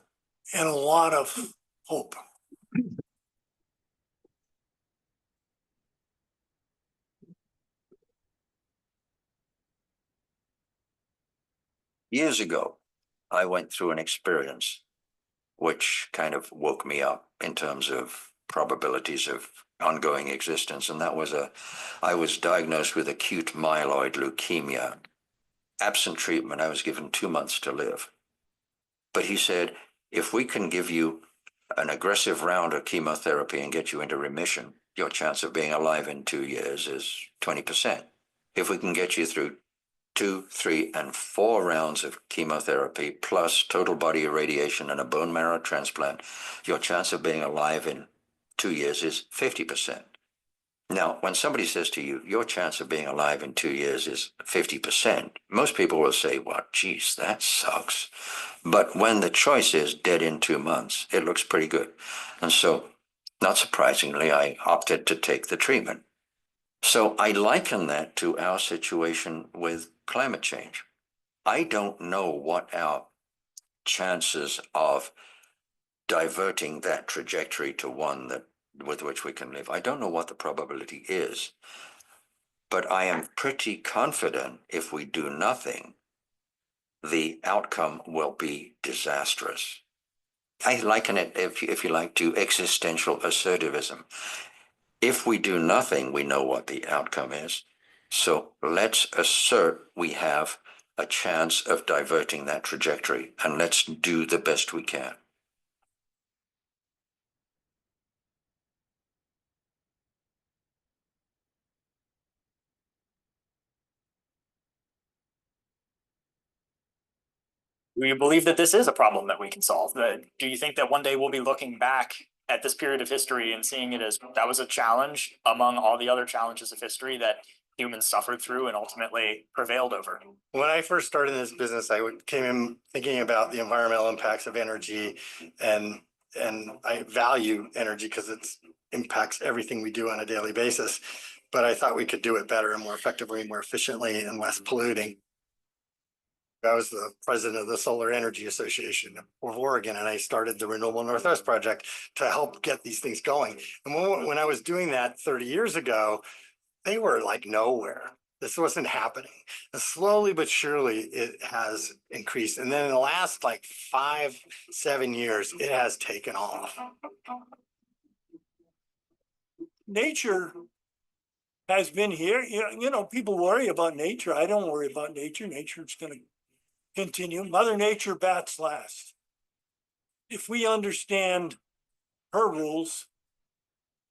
and a lot of hope. Years ago, I went through an experience which kind of woke me up in terms of probabilities of ongoing existence. And that was I was diagnosed with acute myeloid leukemia absent treatment, I was given 2 months to live. But he said, if we can give you an aggressive round of chemotherapy and get you into remission, your chance of being alive in 2 years is 20%. If we can get you through 2, 3, and 4 rounds of chemotherapy plus total body irradiation and a bone marrow transplant, your chance of being alive in 2 years is 50%. Now, when somebody says to you, your chance of being alive in 2 years is 50%, most people will say, well, geez, that sucks. But when the choice is dead in 2 months, it looks pretty good. And so, not surprisingly, I opted to take the treatment. So I liken that to our situation with climate change. I don't know what our chances of diverting that trajectory to one that with which we can live. I don't know what the probability is, but I am pretty confident if we do nothing, the outcome will be disastrous. I liken it, if you like, to existential assertivism. If we do nothing, we know what the outcome is. So let's assert we have a chance of diverting that trajectory, and let's do the best we can. Do you believe that this is a problem that we can solve? Do you think that one day we'll be looking back at this period of history and seeing it as that was a challenge among all the other challenges of history that humans suffered through and ultimately prevailed over? When I first started in this business, came in thinking about the environmental impacts of energy, and I value energy because it impacts everything we do on a daily basis. But I thought we could do it better and more effectively, more efficiently, and less polluting. I was the president of the Solar Energy Association of Oregon, and I started the Renewable Northwest Project to help get these things going. And when I was doing that 30 years ago, they were like nowhere. This wasn't happening. And slowly but surely it has increased. And then in the last like 5, 7 years, it has taken off. Nature has been here. You know, people worry about nature. I don't worry about nature. Nature's going to continue. Mother Nature bats last. If we understand her rules,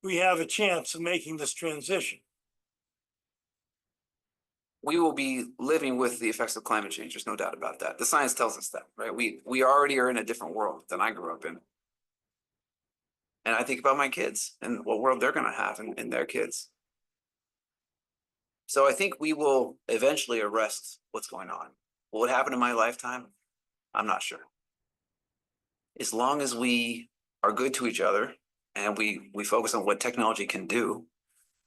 we have a chance of making this transition. We will be living with the effects of climate change. There's no doubt about that. The science tells us that, right? We already are in a different world than I grew up in. And I think about my kids and what world they're going to have and their kids. So I think we will eventually arrest what's going on. What would happen in my lifetime? I'm not sure. As long as we are good to each other and we focus on what technology can do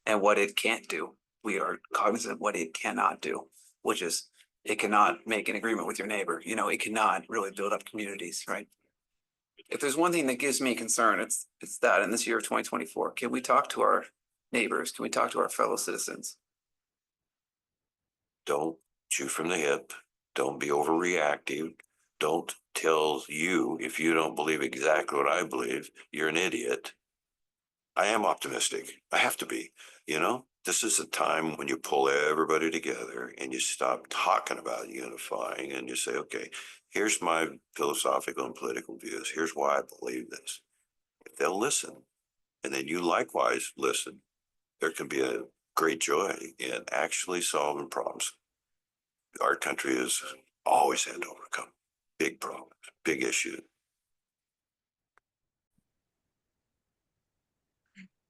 and what it can't do, we are cognizant of what it cannot do, which is it cannot make an agreement with your neighbor. You know, it cannot really build up communities, right? If there's one thing that gives me concern, it's that in this year of 2024, can we talk to our neighbors? Can we talk to our fellow citizens? Don't shoot from the hip. Don't be overreactive. Don't tell you, if you don't believe exactly what I believe, you're an idiot. I am optimistic. I have to be, you know? This is a time when you pull everybody together and you stop talking about unifying and you say, okay, here's my philosophical and political views. Here's why I believe this. If they'll listen, and then you likewise listen, there can be a great joy in actually solving problems our country has always had to overcome. Big problems, big issues.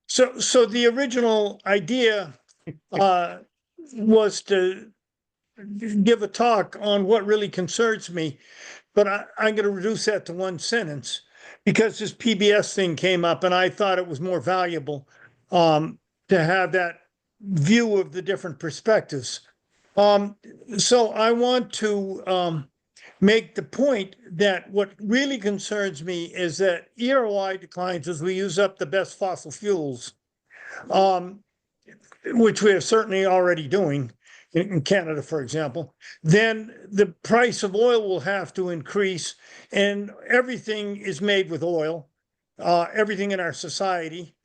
So the original idea was to give a talk on what really concerns me, but I'm going to reduce that to one sentence because this PBS thing came up and I thought it was more valuable to have that view of the different perspectives. So I want to make the point that what really concerns me is that EROI declines as we use up the best fossil fuels, which we are certainly already doing in Canada, for example. Then the price of oil will have to increase, and everything is made with oil, everything in our society.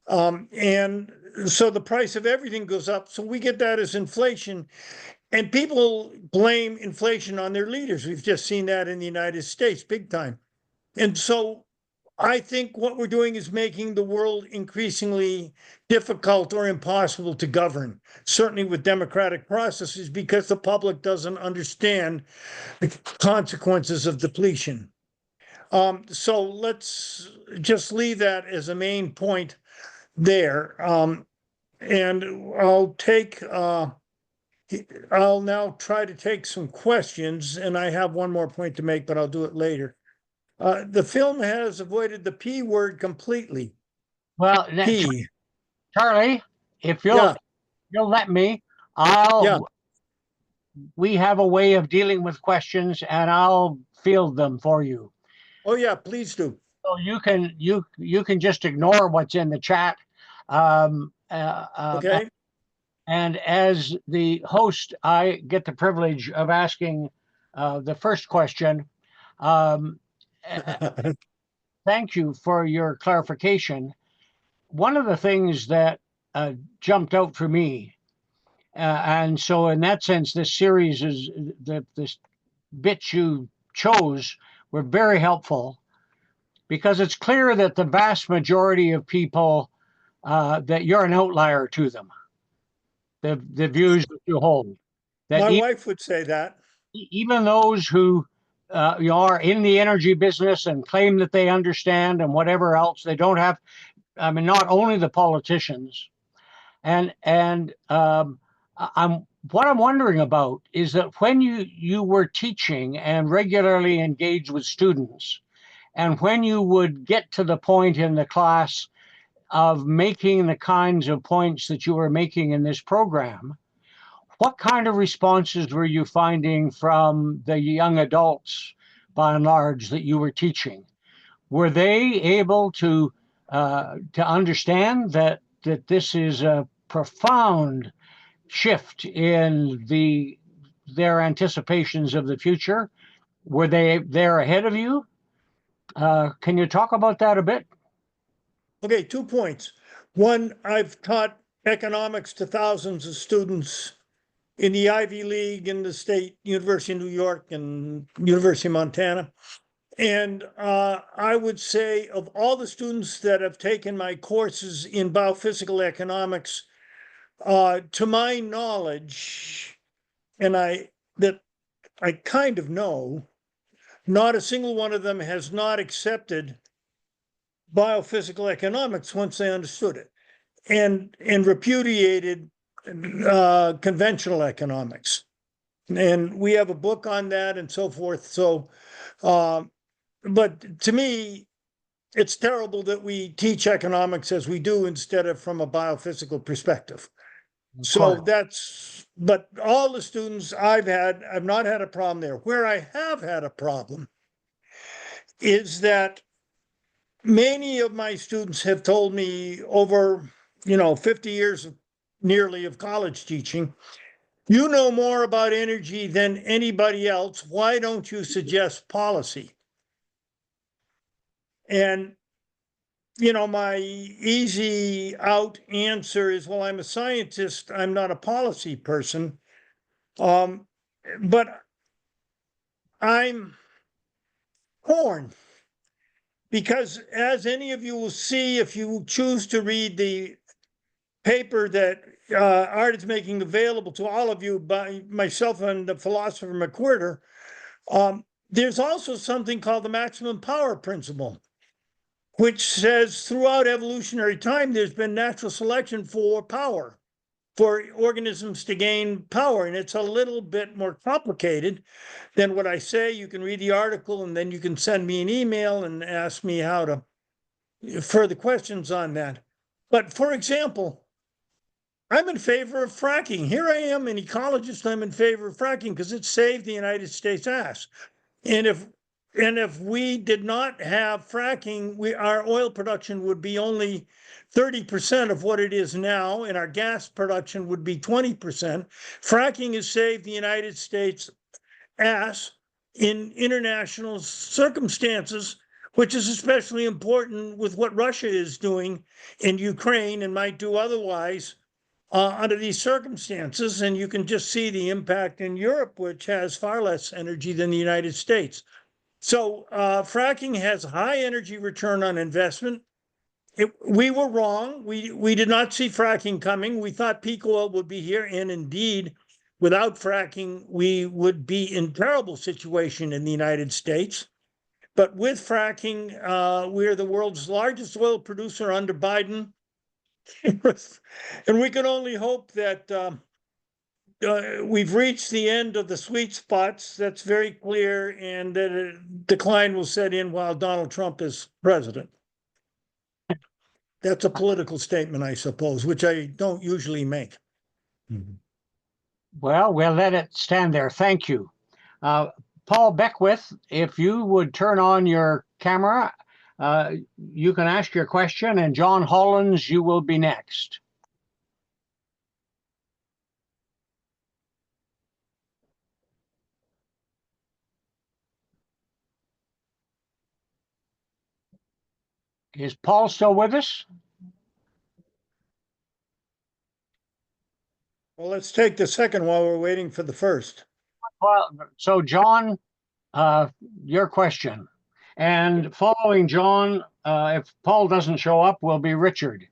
And so the price of everything goes up. So we get that as inflation. And people blame inflation on their leaders. We've just seen that in the United States, big time. And so I think what we're doing is making the world increasingly difficult or impossible to govern, certainly with democratic processes, because the public doesn't understand the consequences of depletion. So let's just leave that as a main point there. And I'll now try to take some questions, and I have one more point to make, but I'll do it later. The film has avoided the P word completely. Well, P. Charlie, if you'll let me, we have a way of dealing with questions, and I'll field them for you. Oh yeah, please do. So you can just ignore what's in the chat. Okay. And as the host, I get the privilege of asking the first question. Thank you for your clarification. One of the things that jumped out for me, and so in that sense, this series is this bits you chose were very helpful, because it's clear that the vast majority of people that you're an outlier to them. The views that you hold. That My wife would say that. Even those who are in the energy business and claim that they understand and whatever else, they don't have. I mean, not only the politicians, and what I'm wondering about is that when you were teaching and regularly engaged with students, and when you would get to the point in the class of making the kinds of points that you were making in this program, what kind of responses were you finding from the young adults, by and large, that you were teaching? Were they able to understand that this is a profound shift in their anticipations of the future? Were they there ahead of you? Can you talk about that a bit? Okay, 2 points. One, I've taught economics to thousands of students in the Ivy League, in the State University of New York and University of Montana. And I would say of all the students that have taken my courses in biophysical economics, to my knowledge, and I kind of know, not a single one of them has not accepted biophysical economics once they understood it, and repudiated conventional economics. And we have a book on that and so forth. So, but to me, it's terrible that we teach economics as we do instead of from a biophysical perspective. So but all the students I've not had a problem there. Where I have had a problem is that many of my students have told me over, 50 years nearly of college teaching, you know more about energy than anybody else. Why don't you suggest policy? And, my easy out answer is, well, I'm a scientist. I'm not a policy person. But I'm torn, because as any of you will see, if you choose to read the paper that Art is making available to all of you by myself and the philosopher McWhirter, there's also something called the maximum power principle, which says throughout evolutionary time, there's been natural selection for power, for organisms to gain power. And it's a little bit more complicated than what I say. You can read the article, and then you can send me an email and ask me how to further questions on that. But for example, I'm in favor of fracking. Here I am, an ecologist. I'm in favor of fracking because it saved the United States ass. And if we did not have fracking, our oil production would be only 30% of what it is now, and our gas production would be 20%. Fracking has saved the United States ass in international circumstances, which is especially important with what Russia is doing in Ukraine and might do otherwise under these circumstances. And you can just see the impact in Europe, which has far less energy than the United States. So fracking has high energy return on investment. We were wrong. We did not see fracking coming. We thought peak oil would be here. And indeed, without fracking, we would be in terrible situation in the United States. But with fracking, we're the world's largest oil producer under Biden. And we can only hope that we've reached the end of the sweet spots. That's very clear. And that a decline will set in while Donald Trump is president. That's a political statement, I suppose, which I don't usually make. Well, we'll let it stand there. Thank you. Paul Beckwith, if you would turn on your camera, you can ask your question, and John Hollins, you will be next. Is Paul still with us? Well, let's take the second while we're waiting for the first. Well, so John, your question. And following John, if Paul doesn't show up, will be Richard.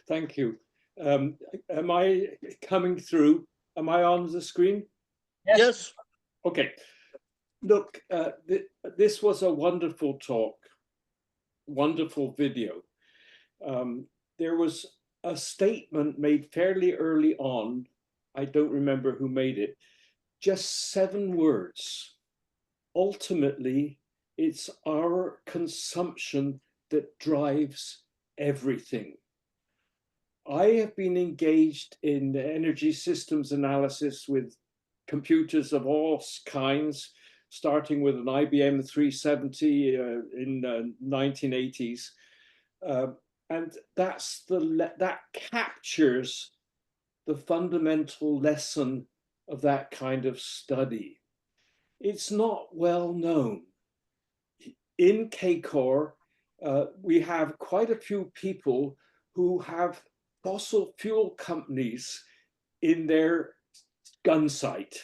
Thank you. Am I coming through? Am I on the screen? Yes. Okay. Look, this was a wonderful talk, wonderful video. There was a statement made fairly early on. I don't remember who made it. Just 7 words. Ultimately, it's our consumption that drives everything. I have been engaged in energy systems analysis with computers of all kinds, starting with an IBM 370 in the 1980s. And that captures the fundamental lesson of that kind of study. It's not well known. In KCOR, we have quite a few people who have fossil fuel companies in their gun sight.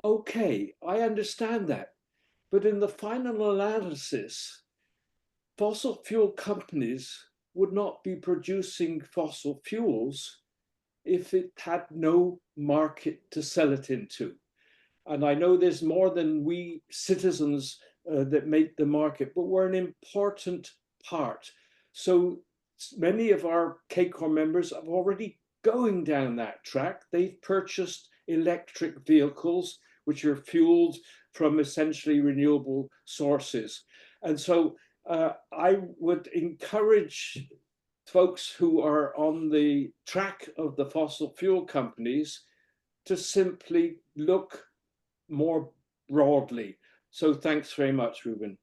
Okay, I understand that. But in the final analysis, fossil fuel companies would not be producing fossil fuels if it had no market to sell it into. And I know there's more than we citizens that make the market, but we're an important part. So many of our KCOR members are already going down that track. They've purchased electric vehicles, which are fueled from essentially renewable sources. And so I would encourage folks who are on the track of the fossil fuel companies to simply look more broadly. So thanks very much, Ruben.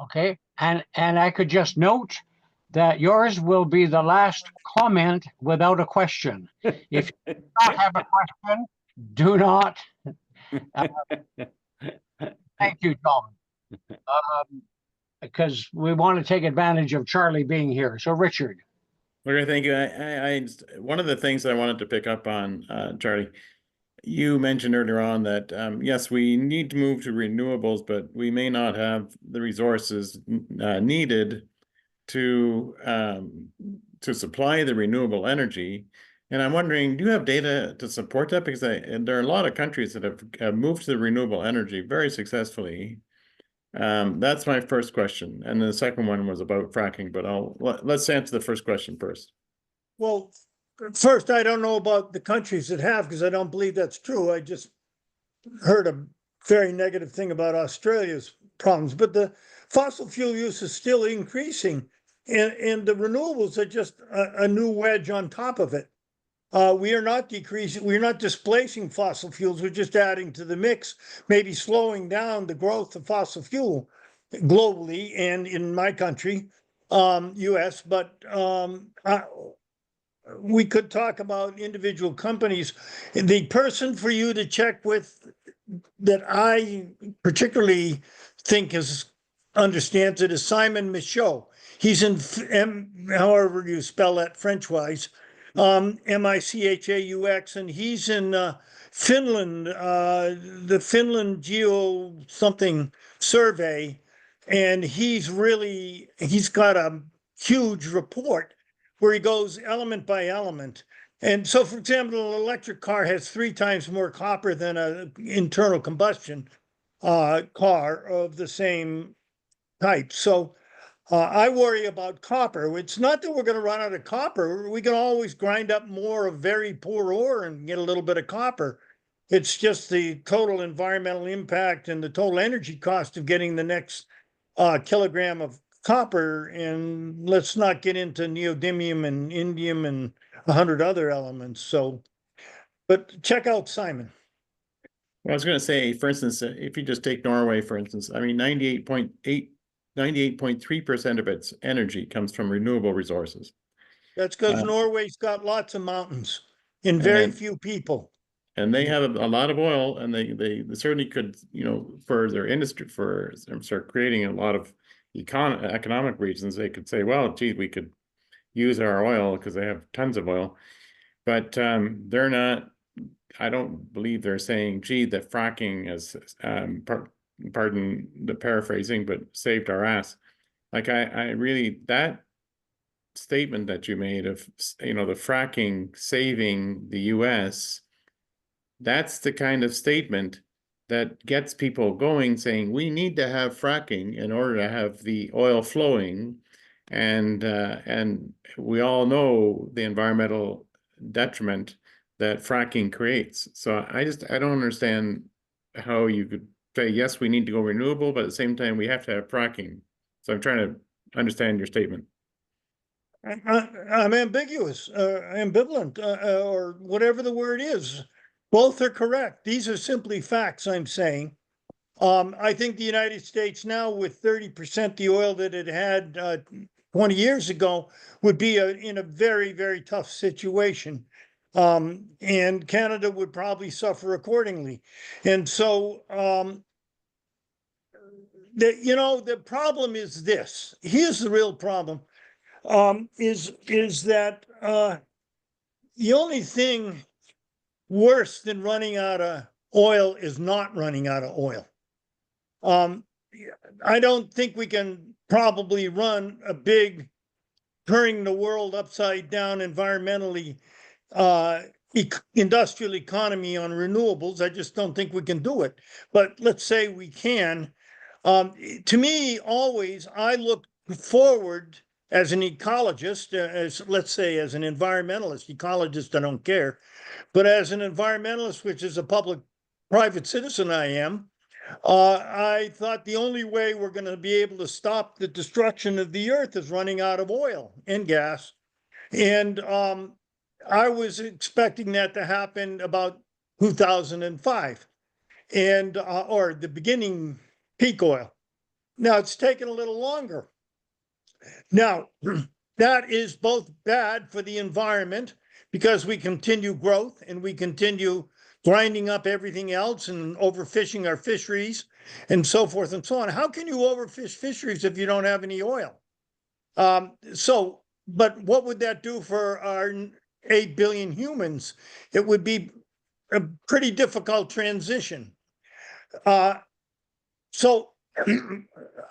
Okay, and I could just note that yours will be the last comment without a question. If you do not have a question, do not. Thank you, John. Because we want to take advantage of Charlie being here. So, Richard. Okay, thank you. I one of the things I wanted to pick up on, Charlie, you mentioned earlier on that, yes, we need to move to renewables, but we may not have the resources needed to supply the renewable energy. And I'm wondering, do you have data to support that? Because there are a lot of countries that have moved to the renewable energy very successfully. That's my first question. And the second one was about fracking, but let's answer the first question first. Well, first, I don't know about the countries that have, because I don't believe that's true. I just heard a very negative thing about Australia's problems, but the fossil fuel use is still increasing, and the renewables are just a new wedge on top of it. We are not decreasing, we're not displacing fossil fuels, we're just adding to the mix, maybe slowing down the growth of fossil fuel globally and in my country, US, but we could talk about individual companies. The person for you to check with that I particularly think is understands it is Simon Michaud. He's in, however you spell that French-wise, Michaux, and he's in Finland, the Finland Geo something survey, and he's got a huge report where he goes element by element. And so, for example, an electric car has 3 times more copper than an internal combustion car of the same type. So I worry about copper. It's not that we're going to run out of copper. We can always grind up more of very poor ore and get a little bit of copper. It's just the total environmental impact and the total energy cost of getting the next kilogram of copper. And let's not get into neodymium and indium and 100 other elements. So, but check out Simon. Well, I was going to say, for instance, if you just take Norway, for instance, I mean, 98.3% of its energy comes from renewable resources. That's because Norway's got lots of mountains and very few people. And they have a lot of oil, and they certainly could, you know, for their industry, for start creating a lot of economic reasons, they could say, well, gee, we could use our oil because they have tons of oil. But they're not, I don't believe they're saying, gee, that fracking has, pardon the paraphrasing, but saved our ass. Like I really, that statement that you made of, you know, the fracking saving the US, that's the kind of statement that gets people going, saying we need to have fracking in order to have the oil flowing. And we all know the environmental detriment that fracking creates. So I don't understand how you could say, yes, we need to go renewable, but at the same time, we have to have fracking. So I'm trying to understand your statement. I'm ambiguous, ambivalent, or whatever the word is. Both are correct. These are simply facts I'm saying. I think the United States now, with 30% the oil that it had 20 years ago, would be in a very, very tough situation. And Canada would probably suffer accordingly. And so, the problem is this. Here's the real problem, is that the only thing worse than running out of oil is not running out of oil. I don't think we can probably run a big, turning the world upside down environmentally, industrial economy on renewables. I just don't think we can do it. But let's say we can. To me, always, I look forward as an ecologist, as let's say as an environmentalist. Ecologist, I don't care. But as an environmentalist, which is a private citizen I am, I thought the only way we're going to be able to stop the destruction of the earth is running out of oil and gas. And I was expecting that to happen about 2005 and or the beginning peak oil. Now it's taken a little longer. Now, that is both bad for the environment because we continue growth and we continue grinding up everything else and overfishing our fisheries and so forth and so on. How can you overfish fisheries if you don't have any oil? But what would that do for our 8 billion humans? It would be a pretty difficult transition. So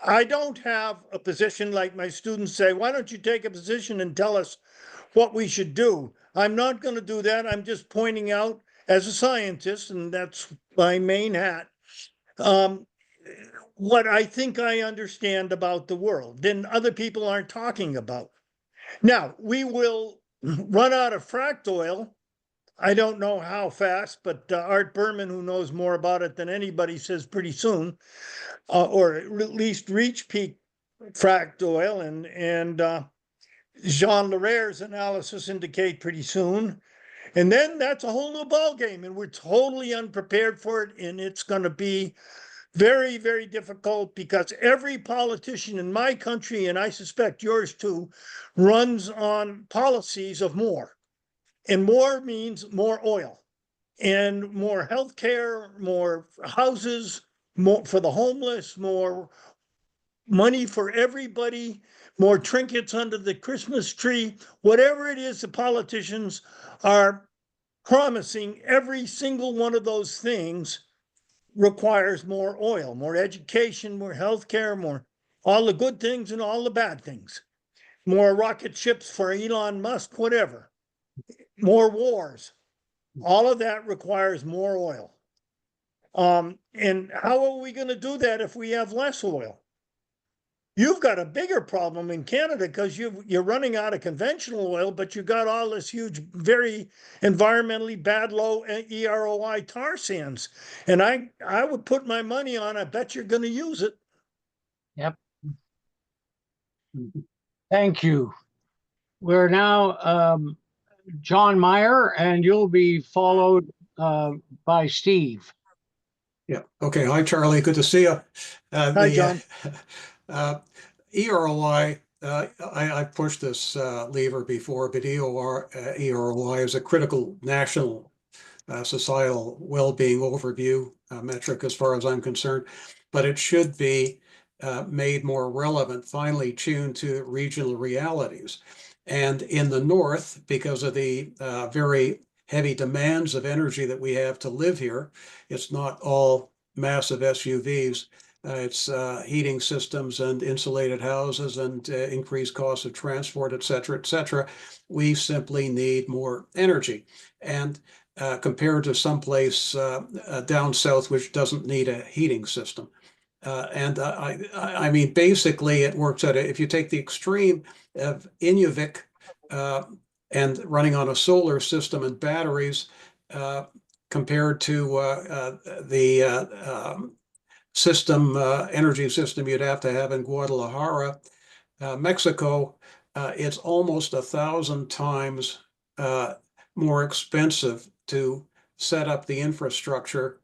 I don't have a position like my students say, why don't you take a position and tell us what we should do? I'm not going to do that. I'm just pointing out as a scientist, and that's my main hat, what I think I understand about the world, then other people aren't talking about. Now, we will run out of fracked oil. I don't know how fast, but Art Berman, who knows more about it than anybody, says pretty soon, or at least reach peak fracked oil. And Jean Laraire's analysis indicate pretty soon. And then that's a whole new ballgame, and we're totally unprepared for it. And it's going to be very, very difficult because every politician in my country, and I suspect yours too, runs on policies of more. And more means more oil and more health care, more houses, more for the homeless, more money for everybody, more trinkets under the Christmas tree, whatever it is the politicians are promising, every single one of those things requires more oil, more education, more healthcare, more all the good things and all the bad things, more rocket ships for Elon Musk, whatever, more wars. All of that requires more oil. And how are we going to do that if we have less oil? You've got a bigger problem in Canada because you're running out of conventional oil, but you got all this huge, very environmentally bad, low EROI tar sands. And I would put my money on, I bet you're going to use it. Yep. Thank you. We're now John Meyer, and you'll be followed by Steve. Yeah. Okay. Hi, Charlie. Good to see you. Hi, John. EROI, I've pushed this lever before, but EROI is a critical national societal well-being overview metric as far as I'm concerned, but it should be made more relevant, finely tuned to regional realities. And in the North, because of the very heavy demands of energy that we have to live here, it's not all massive SUVs. It's heating systems and insulated houses and increased costs of transport, et cetera, et cetera. We simply need more energy. And compared to someplace down south, which doesn't need a heating system. I mean, basically it works out. If you take the extreme of Inuvik and running on a solar system and batteries compared to the energy system you'd have to have in Guadalajara, Mexico, it's almost 1,000 times more expensive to set up the infrastructure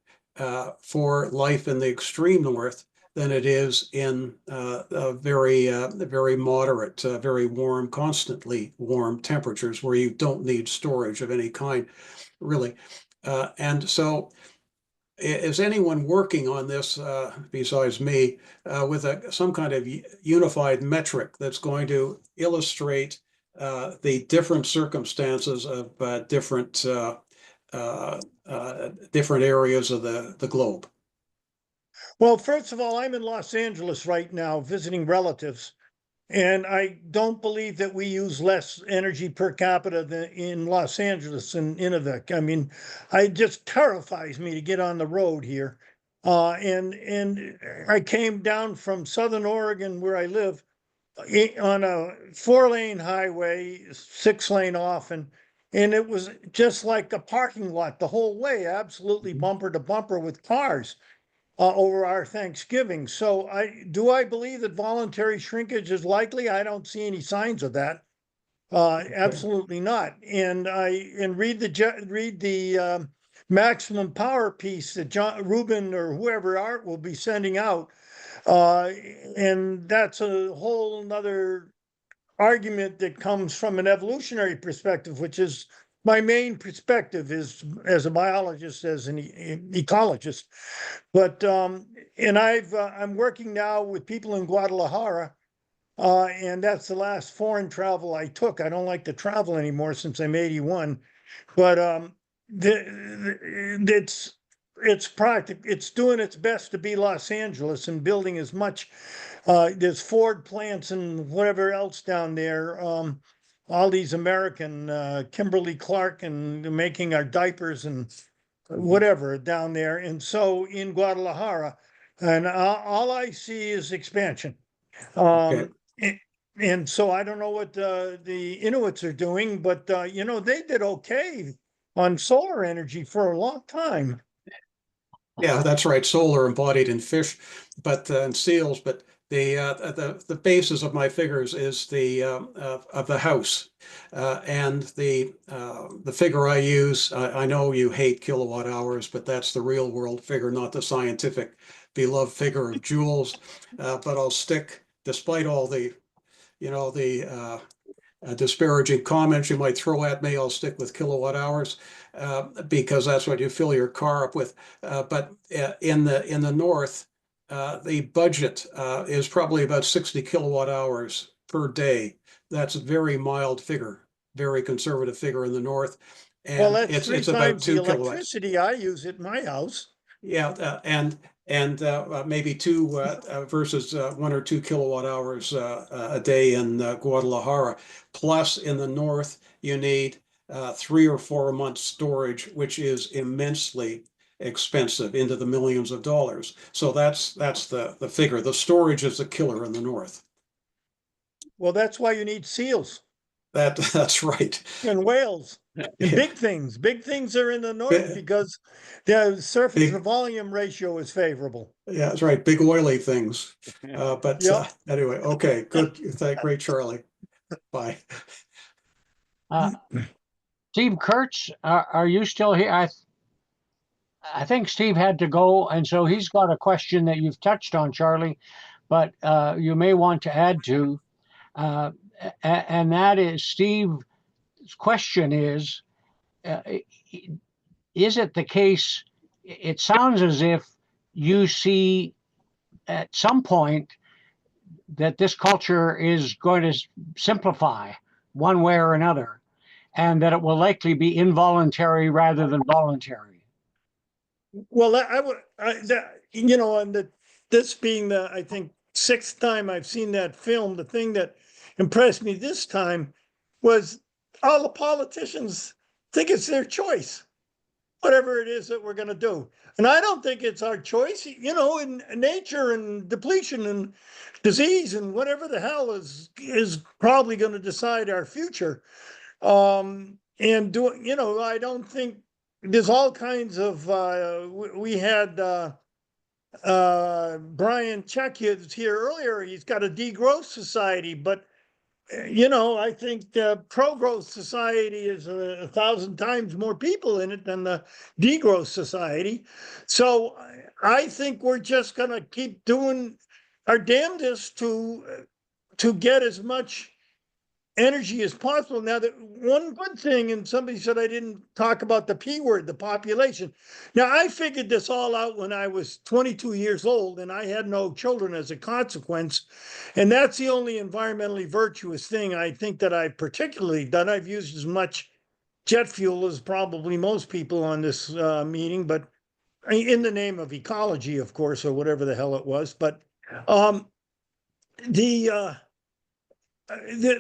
for life in the extreme north than it is in very moderate, very warm, constantly warm temperatures where you don't need storage of any kind, really. And so is anyone working on this besides me with some kind of unified metric that's going to illustrate the different circumstances of different areas of the globe? Well, first of all, I'm in Los Angeles right now visiting relatives, and I don't believe that we use less energy per capita than in Los Angeles and Inuvik. I mean, it just terrifies me to get on the road here. And I came down from Southern Oregon, where I live, on a 4-lane highway, 6-lane off, and it was just like a parking lot the whole way, absolutely bumper to bumper with cars. Over our Thanksgiving. So do I believe that voluntary shrinkage is likely? I don't see any signs of that. Absolutely not. And read the maximum power piece that Ruben or whoever Art will be sending out. And that's a whole nother argument that comes from an evolutionary perspective, which is my main perspective is as a biologist, as an ecologist. But and I'm working now with people in Guadalajara, and that's the last foreign travel I took. I don't like to travel anymore since I'm 81, but it's practical. It's doing its best to be Los Angeles and building as much. There's Ford plants and whatever else down there. All these American Kimberly-Clark and making our diapers and whatever down there. And so in Guadalajara, and all I see is expansion. And so I don't know what the Inuits are doing, but they did okay on solar energy for a long time. Yeah, that's right. Solar embodied in fish, but and seals, but the basis of my figures is the of the house, and the figure I use. I know you hate kilowatt hours, but that's the real world figure, not the scientific beloved figure of joules. But I'll stick, despite all the disparaging comments you might throw at me, I'll stick with kilowatt hours because that's what you fill your car up with. But in the north, the budget is probably about 60 kilowatt hours per day. That's a very mild figure, very conservative figure in the north. Well, And that's three it's about times the 2 kilowatts. electricity I use at my house. Yeah, and maybe two versus 1 or 2 kilowatt hours a day in Guadalajara. Plus, in the north, you need 3 or 4 months storage, which is immensely expensive, into the millions of dollars. So that's the figure. The storage is the killer in the north. Well, that's why you need seals That's right. and whales and big things. Big things are in the north because the surface to volume ratio is favorable. Yeah, that's right. Big oily things. But anyway, okay, good. Great, Charlie. Bye. Steve Kurtz, are you still here? I think Steve had to go, and so he's got a question that you've touched on, Charlie, but you may want to add to, and that is Steve's question is it the case? It sounds as if you see at some point that this culture is going to simplify one way or another, and that it will likely be involuntary rather than voluntary. Well, and this being the, I think, 6th time I've seen that film, the thing that impressed me this time was all the politicians think it's their choice, whatever it is that we're going to do. And I don't think it's our choice, in nature and depletion and disease and whatever the hell is probably going to decide our future. I don't think there's all kinds of, we had Brian Check here earlier. He's got a degrowth society, but I think the pro-growth society is 1,000 times more people in it than the degrowth society. So I think we're just going to keep doing our damnedest to get as much energy as possible. Now, that one good thing, and somebody said I didn't talk about the P word, the population. Now, I figured this all out when I was 22 years old, and I had no children as a consequence. And that's the only environmentally virtuous thing I think that I've particularly done. I've used as much jet fuel as probably most people on this meeting, but in the name of ecology, of course, or whatever the hell it was. But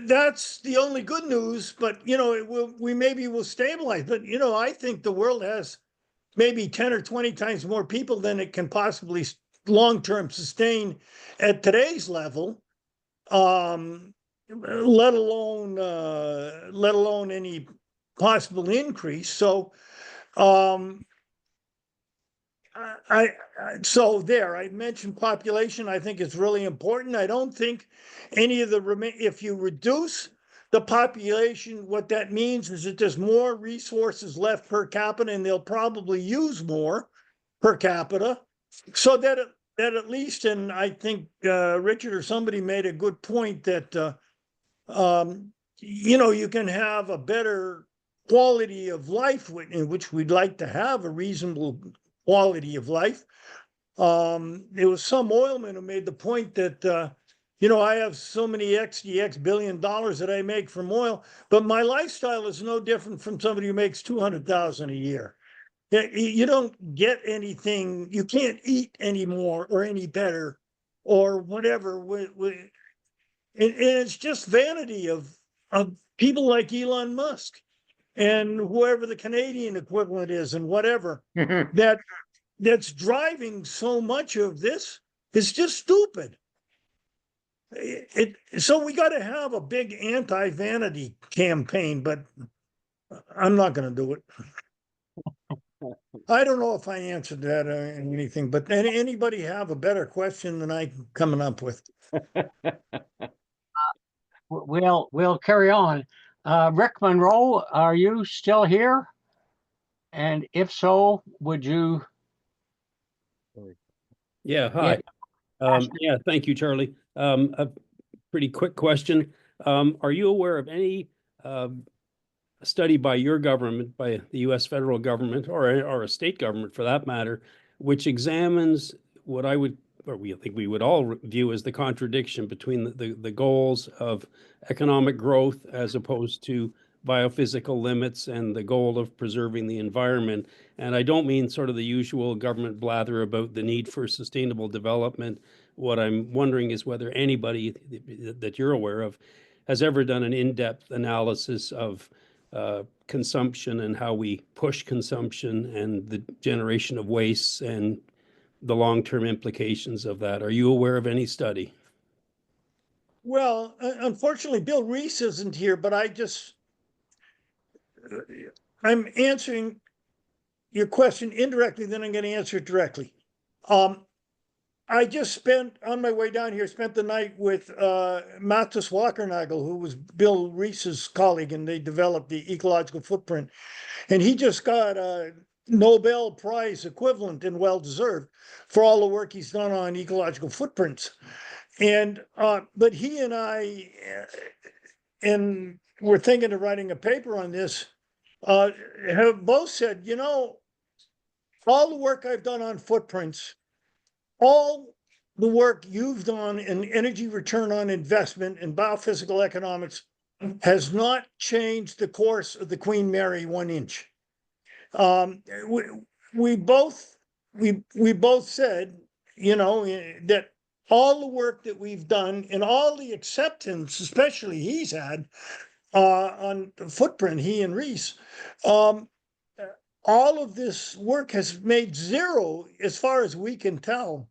that's the only good news, but we maybe will stabilize. But I think the world has maybe 10 or 20 times more people than it can possibly long-term sustain at today's level, let alone any possible increase. So I mentioned population. I think it's really important. I don't think any of if you reduce the population, what that means is that there's more resources left per capita, and they'll probably use more per capita. So that at least, and I think Richard or somebody made a good point that you can have a better quality of life, in which we'd like to have a reasonable quality of life. There was some oilman who made the point that, I have so many XDX billion dollars that I make from oil, but my lifestyle is no different from somebody who makes 200,000 a year. You don't get anything, you can't eat any more or any better or whatever. And it's just vanity of people like Elon Musk and whoever the Canadian equivalent is and whatever that's driving so much of this. Is just stupid. So we got to have a big anti-vanity campaign, but I'm not going to do it. I don't know if I answered that or anything, but anybody have a better question than I'm coming up with? We'll carry on. Rick Monroe, are you still here? And if so, would you? Yeah, hi. Yeah, thank you, Charlie. A pretty quick question. Are you aware of any study by your government, by the U.S. federal government, or a state government for that matter, which examines what I would or we think we would all view as the contradiction between the goals of economic growth as opposed to biophysical limits and the goal of preserving the environment. And I don't mean sort of the usual government blather about the need for sustainable development. What I'm wondering is whether anybody that you're aware of has ever done an in-depth analysis of consumption and how we push consumption and the generation of wastes and the long-term implications of that. Are you aware of any study? Well, unfortunately, Bill Reese isn't here, but I'm answering your question indirectly, then I'm going to answer it directly. I just spent, on my way down here, spent the night with Mathis Walkernagel, who was Bill Reese's colleague, and they developed the ecological footprint. And he just got a Nobel Prize equivalent, and well-deserved, for all the work he's done on ecological footprints. And but he and I, and we're thinking of writing a paper on this, have both said, you know, all the work I've done on footprints, all the work you've done in energy return on investment and biophysical economics has not changed the course of the Queen Mary 1 inch. We both said, you know, that all the work that we've done and all the acceptance, especially he's had on the footprint, he and Reese, all of this work has made zero, as far as we can tell,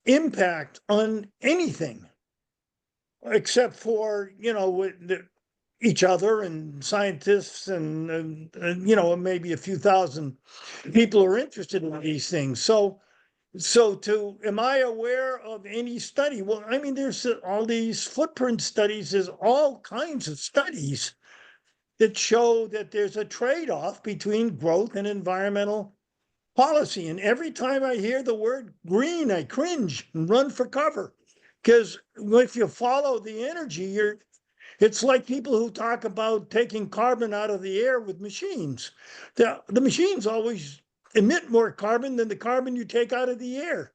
impact on anything, except for, you know, each other and scientists and you know, maybe a few thousand people are interested in these things. So am I aware of any study? Well, I mean, there's all these footprint studies, there's all kinds of studies that show that there's a trade-off between growth and environmental policy. And every time I hear the word green, I cringe and run for cover. Because if you follow the energy, it's like people who talk about taking carbon out of the air with machines. The machines always emit more carbon than the carbon you take out of the air.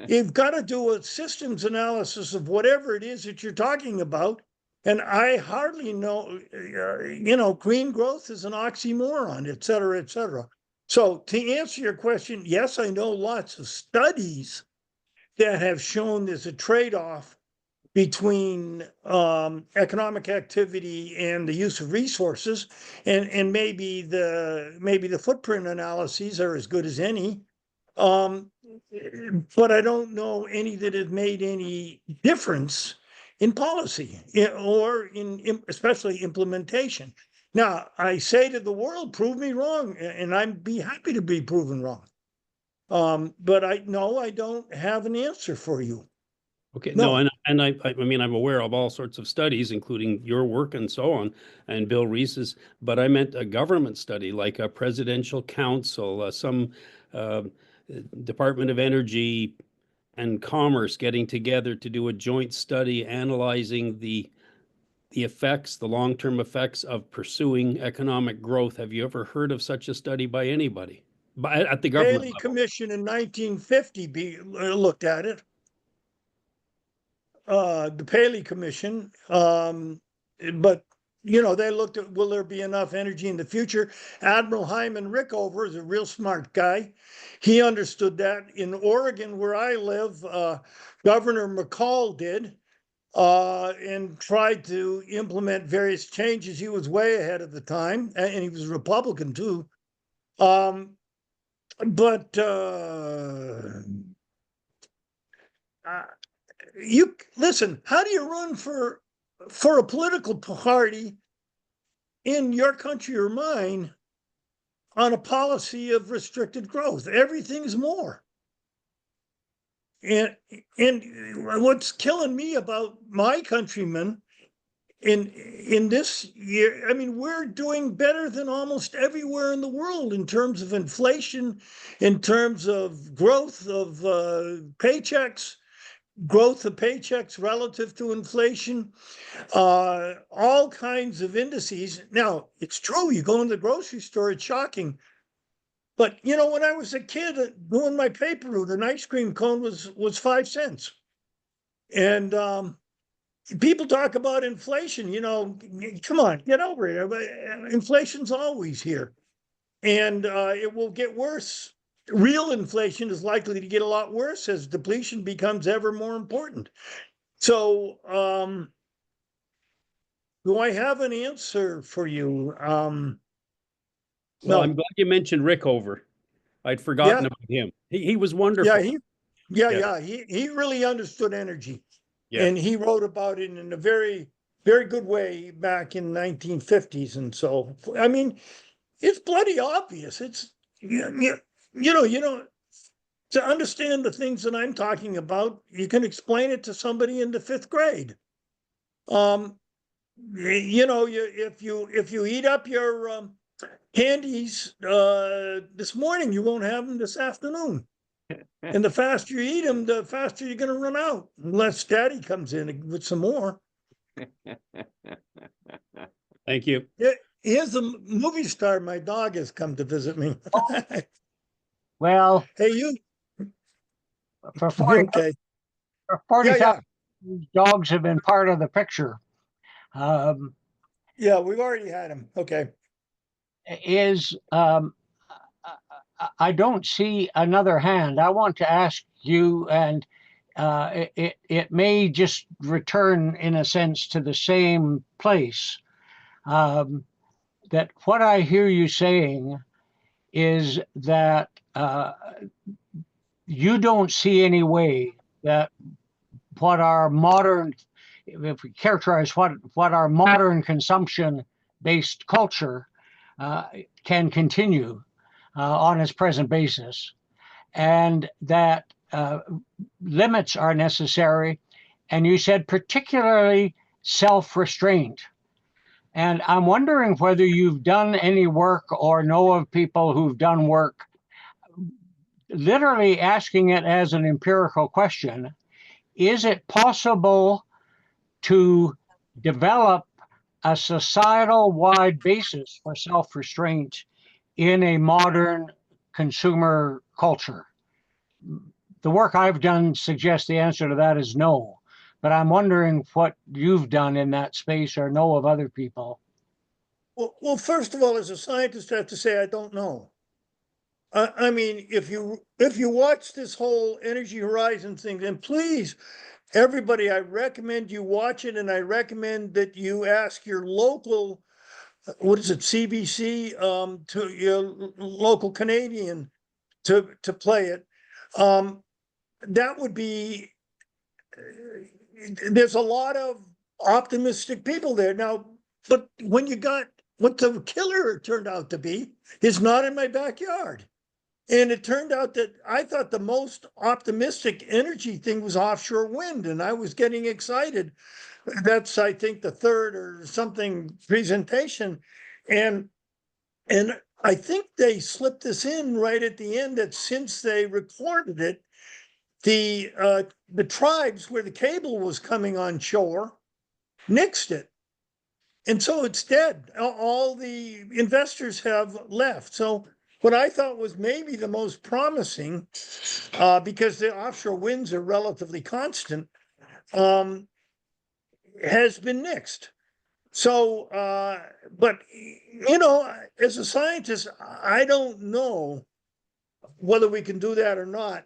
You've got to do a systems analysis of whatever it is that you're talking about. And I hardly know, you know, green growth is an oxymoron, et cetera, et cetera. So to answer your question, yes, I know lots of studies that have shown there's a trade-off between economic activity and the use of resources, and maybe the footprint analyses are as good as any. But I don't know any that have made any difference in policy or in especially implementation. Now, I say to the world, prove me wrong, and I'd be happy to be proven wrong. But I don't have an answer for you. Okay, no, and I mean, I'm aware of all sorts of studies, including your work and so on, and Bill Reese's, but I meant a government study, like a presidential council, some Department of Energy and Commerce getting together to do a joint study analyzing the effects, the long-term effects of pursuing economic growth. Have you ever heard of such a study by anybody? At the government Paley level? Commission in 1950 looked at it. The Paley Commission, but you know, they looked at, will there be enough energy in the future? Admiral Hyman Rickover is a real smart guy. He understood that. In Oregon, where I live, Governor McCall did, and tried to implement various changes. He was way ahead of the time, and he was a Republican too. You listen, how do you run for a political party in your country or mine on a policy of restricted growth? Everything's more. And what's killing me about my countrymen in this year, I mean, we're doing better than almost everywhere in the world in terms of inflation, in terms of growth of paychecks, growth of paychecks relative to inflation, all kinds of indices. Now, it's true, you go in the grocery store, it's shocking. But you know, when I was a kid doing my paper route, an ice cream cone was 5 cents. And people talk about inflation, you know, come on, get over it. Inflation's always here. And it will get worse. Real inflation is likely to get a lot worse as depletion becomes ever more important. So do I have an answer for you? Well, no. I'm glad you mentioned Rickover. I'd forgotten about him. He was wonderful. He really understood energy. Yeah. And he wrote about it in a very, very good way back in 1950s. And so, I mean, it's bloody obvious. It's, you know, to understand the things that I'm talking about, you can explain it to somebody in the 5th grade. You know, if you eat up your candies this morning, you won't have them this afternoon. And the faster you eat them, the faster you're going to run out, unless Daddy comes in with some more. Thank you. Here's a movie star. My dog has come to visit me. Well, hey, you. For 40, okay. For 45 dogs have been part of the picture. Yeah, we've already had him. Okay. I don't see another hand. I want to ask you, and it may just return in a sense to the same place. That what I hear you saying is that you don't see any way that what our modern, if we characterize what our modern consumption-based culture can continue on its present basis, and that limits are necessary. And you said particularly self-restraint. And I'm wondering whether you've done any work or know of people who've done work literally asking it as an empirical question. Is it possible to develop a societal-wide basis for self-restraint in a modern consumer culture? The work I've done suggests the answer to that is no. But I'm wondering what you've done in that space or know of other people. Well, first of all, as a scientist, I have to say I don't know. I mean, if you watch this whole Energy Horizon thing, then please, everybody, I recommend you watch it, and I recommend that you ask your local, what is it, CBC, to your local Canadian to play it. That would be, there's a lot of optimistic people there now, but when you got what the killer turned out to be is not in my backyard. And it turned out that I thought the most optimistic energy thing was offshore wind, and I was getting excited. That's, I think, the third or something presentation. And I think they slipped this in right at the end, that since they recorded it, the tribes where the cable was coming on shore nixed it. And so it's dead. All the investors have left. So what I thought was maybe the most promising, because the offshore winds are relatively constant, has been nixed. So, but, you know, as a scientist, I don't know whether we can do that or not.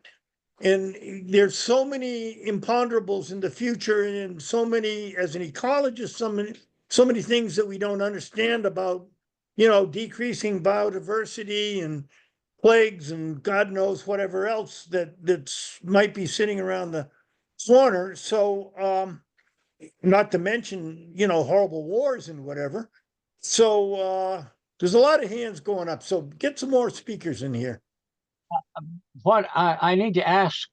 And there's so many imponderables in the future, and so many, as an ecologist, so many things that we don't understand about, you know, decreasing biodiversity and plagues and God knows whatever else that's might be sitting around the corner. So, not to mention, you know, horrible wars and whatever. So, there's a lot of hands going up. So get some more speakers in here. What I need to ask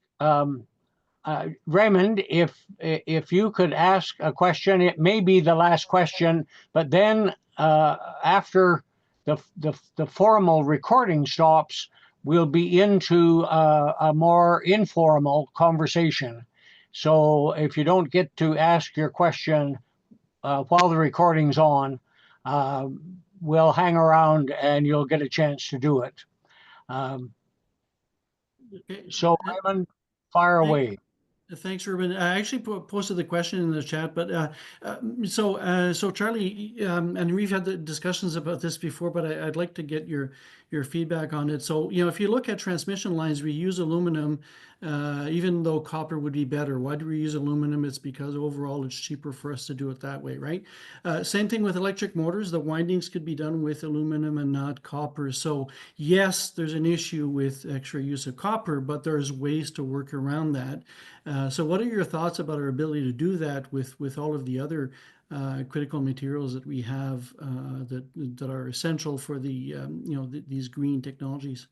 Raymond, if you could ask a question, it may be the last question, but then after the formal recording stops, we'll be into a more informal conversation. So if you don't get to ask your question while the recording's on, we'll hang around and you'll get a chance to do it. So Raymond, fire away. Thanks, Ruben. I actually posted the question in the chat, but so Charlie, and we've had the discussions about this before, but I'd like to get your feedback on it. So, if you look at transmission lines, we use aluminum, even though copper would be better. Why do we use aluminum? It's because overall it's cheaper for us to do it that way, right? Same thing with electric motors. The windings could be done with aluminum and not copper. So yes, there's an issue with extra use of copper, but there's ways to work around that. So what are your thoughts about our ability to do that with all of the other critical materials that we have that are essential for these green technologies?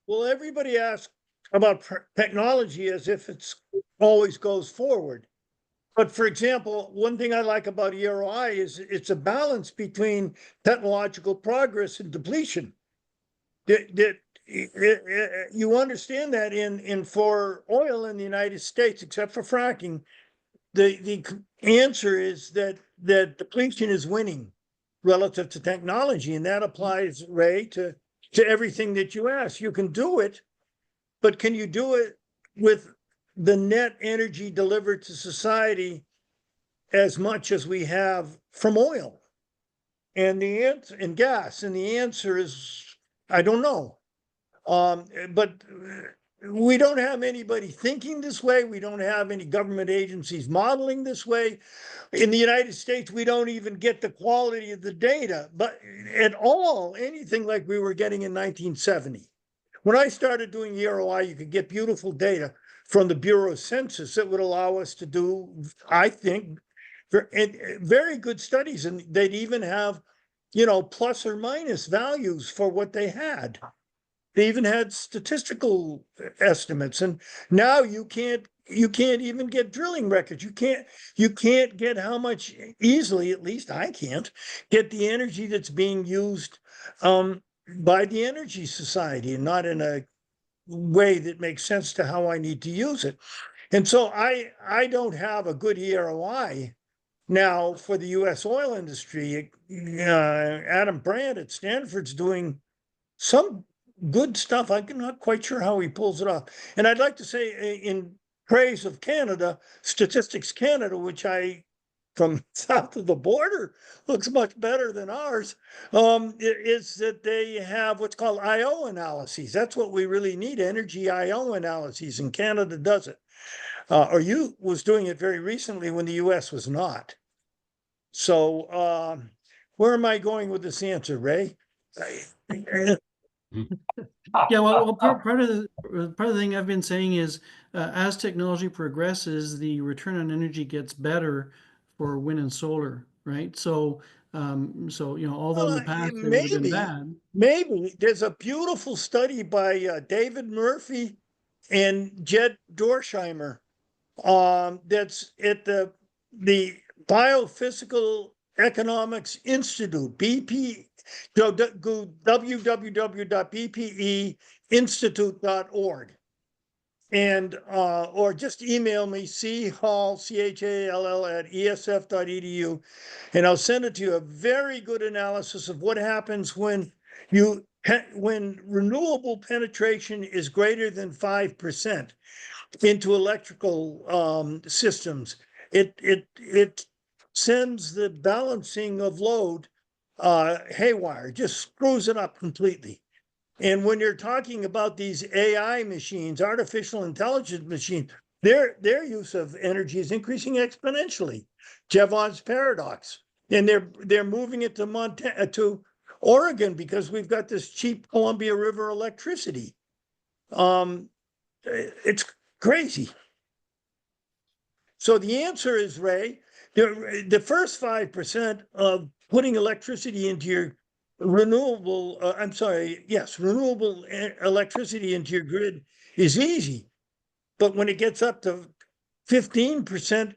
Well, everybody asks about technology as if it's always goes forward. But for example, one thing I like about EROI is it's a balance between technological progress and depletion. You understand that for oil in the United States, except for fracking, the answer is that depletion is winning relative to technology, and that applies, Ray, to everything that you ask. You can do it, but can you do it with the net energy delivered to society as much as we have from oil and gas? And the answer is, I don't know. But we don't have anybody thinking this way. We don't have any government agencies modeling this way. In the United States, we don't even get the quality of the data, but at all, anything like we were getting in 1970. When I started doing EROI, you could get beautiful data from the Bureau of Census that would allow us to do, I think, very good studies. And they'd even have, plus or minus values for what they had. They even had statistical estimates, and now you can't even get drilling records. You can't get how much easily, at least I can't, get the energy that's being used by the Energy Society, and not in a way that makes sense to how I need to use it. And so I don't have a good EROI now for the US oil industry. Adam Brandt at Stanford's doing some good stuff. I'm not quite sure how he pulls it off. And I'd like to say in praise of Canada, Statistics Canada, which from south of the border looks much better than ours, is that they have what's called IO analyses. That's what we really need, energy IO analyses, and Canada does it. Or you was doing it very recently when the US was not. So where am I going with this answer, Ray? Yeah, well, part of the thing I've been saying is as technology progresses, the return on energy gets better for wind and solar, right? So although in the past it would have been bad. Maybe there's a beautiful study by David Murphy and Jed Dorsheimer that's at the Biophysical Economics Institute, BP. Go www.bpeinstitute.org and or just email me chall @esf.edu, and I'll send it to you. A very good analysis of what happens when renewable penetration is greater than 5% into electrical systems. It sends the balancing of load haywire, just screws it up completely. And when you're talking about these AI machines, artificial intelligence machines, their use of energy is increasing exponentially. Jevons Paradox, and they're moving it to Oregon because we've got this cheap Columbia River electricity. It's crazy. So the answer is, Ray, the first 5% of putting electricity into your renewable electricity into your grid is easy. But when it gets up to 15%,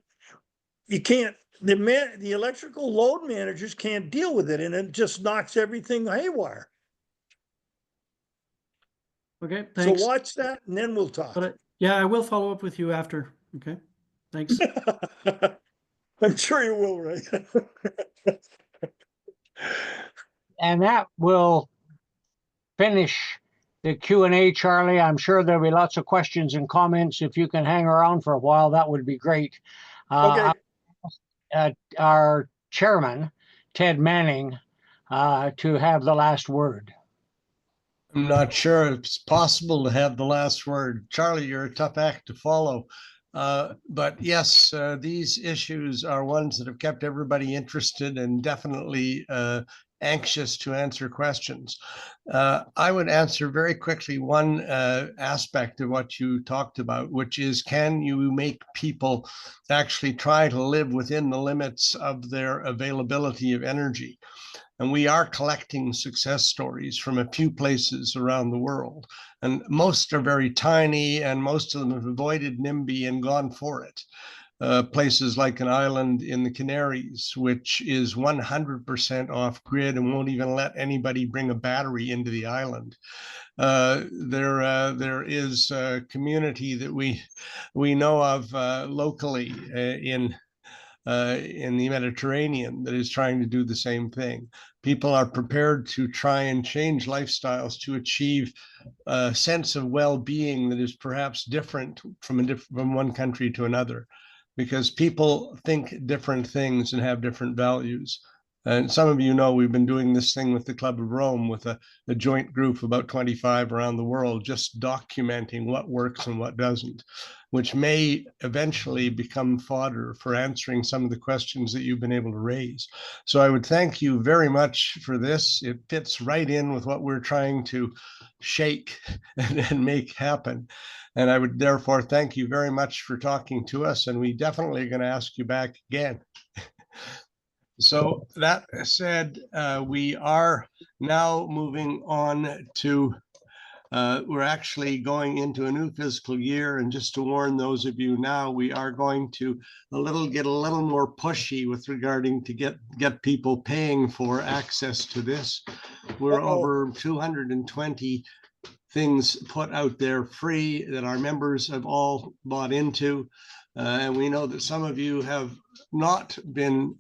you can't, the electrical load managers can't deal with it, and it just knocks everything haywire. Okay, thanks. So watch that, and then we'll talk. Yeah, I will follow up with you after. Okay, thanks. I'm sure you will, Ray. And that will finish the Q&A, Charlie. I'm sure there'll be lots of questions and comments. If you can hang around for a while, that would be great. Okay. Our chairman, Ted Manning, to have the last word. I'm not sure it's possible to have the last word. Charlie, you're a tough act to follow. But yes, these issues are ones that have kept everybody interested and definitely anxious to answer questions. I would answer very quickly one aspect of what you talked about, which is, can you make people actually try to live within the limits of their availability of energy? And we are collecting success stories from a few places around the world. And most are very tiny, and most of them have avoided NIMBY and gone for it. Places like an island in the Canaries, which is 100% off grid and won't even let anybody bring a battery into the island. There is a community that we know of locally in the Mediterranean that is trying to do the same thing. People are prepared to try and change lifestyles to achieve a sense of well-being that is perhaps different from one country to another, because people think different things and have different values. And some of you know we've been doing this thing with the Club of Rome, with a joint group, about 25 around the world, just documenting what works and what doesn't, which may eventually become fodder for answering some of the questions that you've been able to raise. So I would thank you very much for this. It fits right in with what we're trying to shake and make happen. And I would therefore thank you very much for talking to us. And we definitely are going to ask you back again. So that said, we are now moving on to, we're actually going into a new fiscal year. And just to warn those of you now, we are going to get a little more pushy with regarding to get people paying for access to this. We're over 220 things put out there free that our members have all bought into. And we know that some of you have not been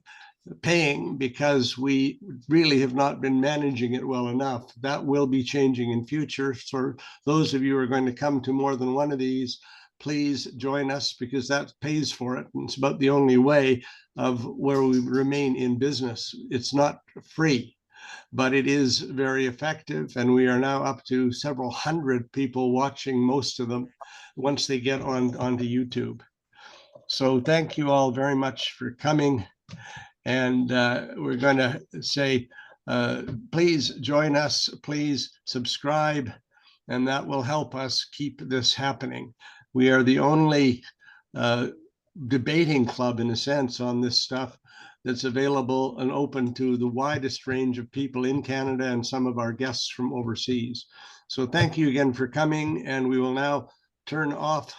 paying because we really have not been managing it well enough. That will be changing in future. So those of you who are going to come to more than one of these, please join us, because that pays for it. And it's about the only way of where we remain in business. It's not free, but it is very effective. And we are now up to several hundred people watching, most of them once they get onto YouTube. So thank you all very much for coming. And we're going to say, please join us, please subscribe, and that will help us keep this happening. We are the only debating club, in a sense, on this stuff that's available and open to the widest range of people in Canada and some of our guests from overseas. So thank you again for coming, and we will now turn off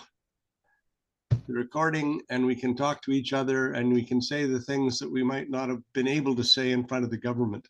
the recording, and we can talk to each other, and we can say the things that we might not have been able to say in front of the government.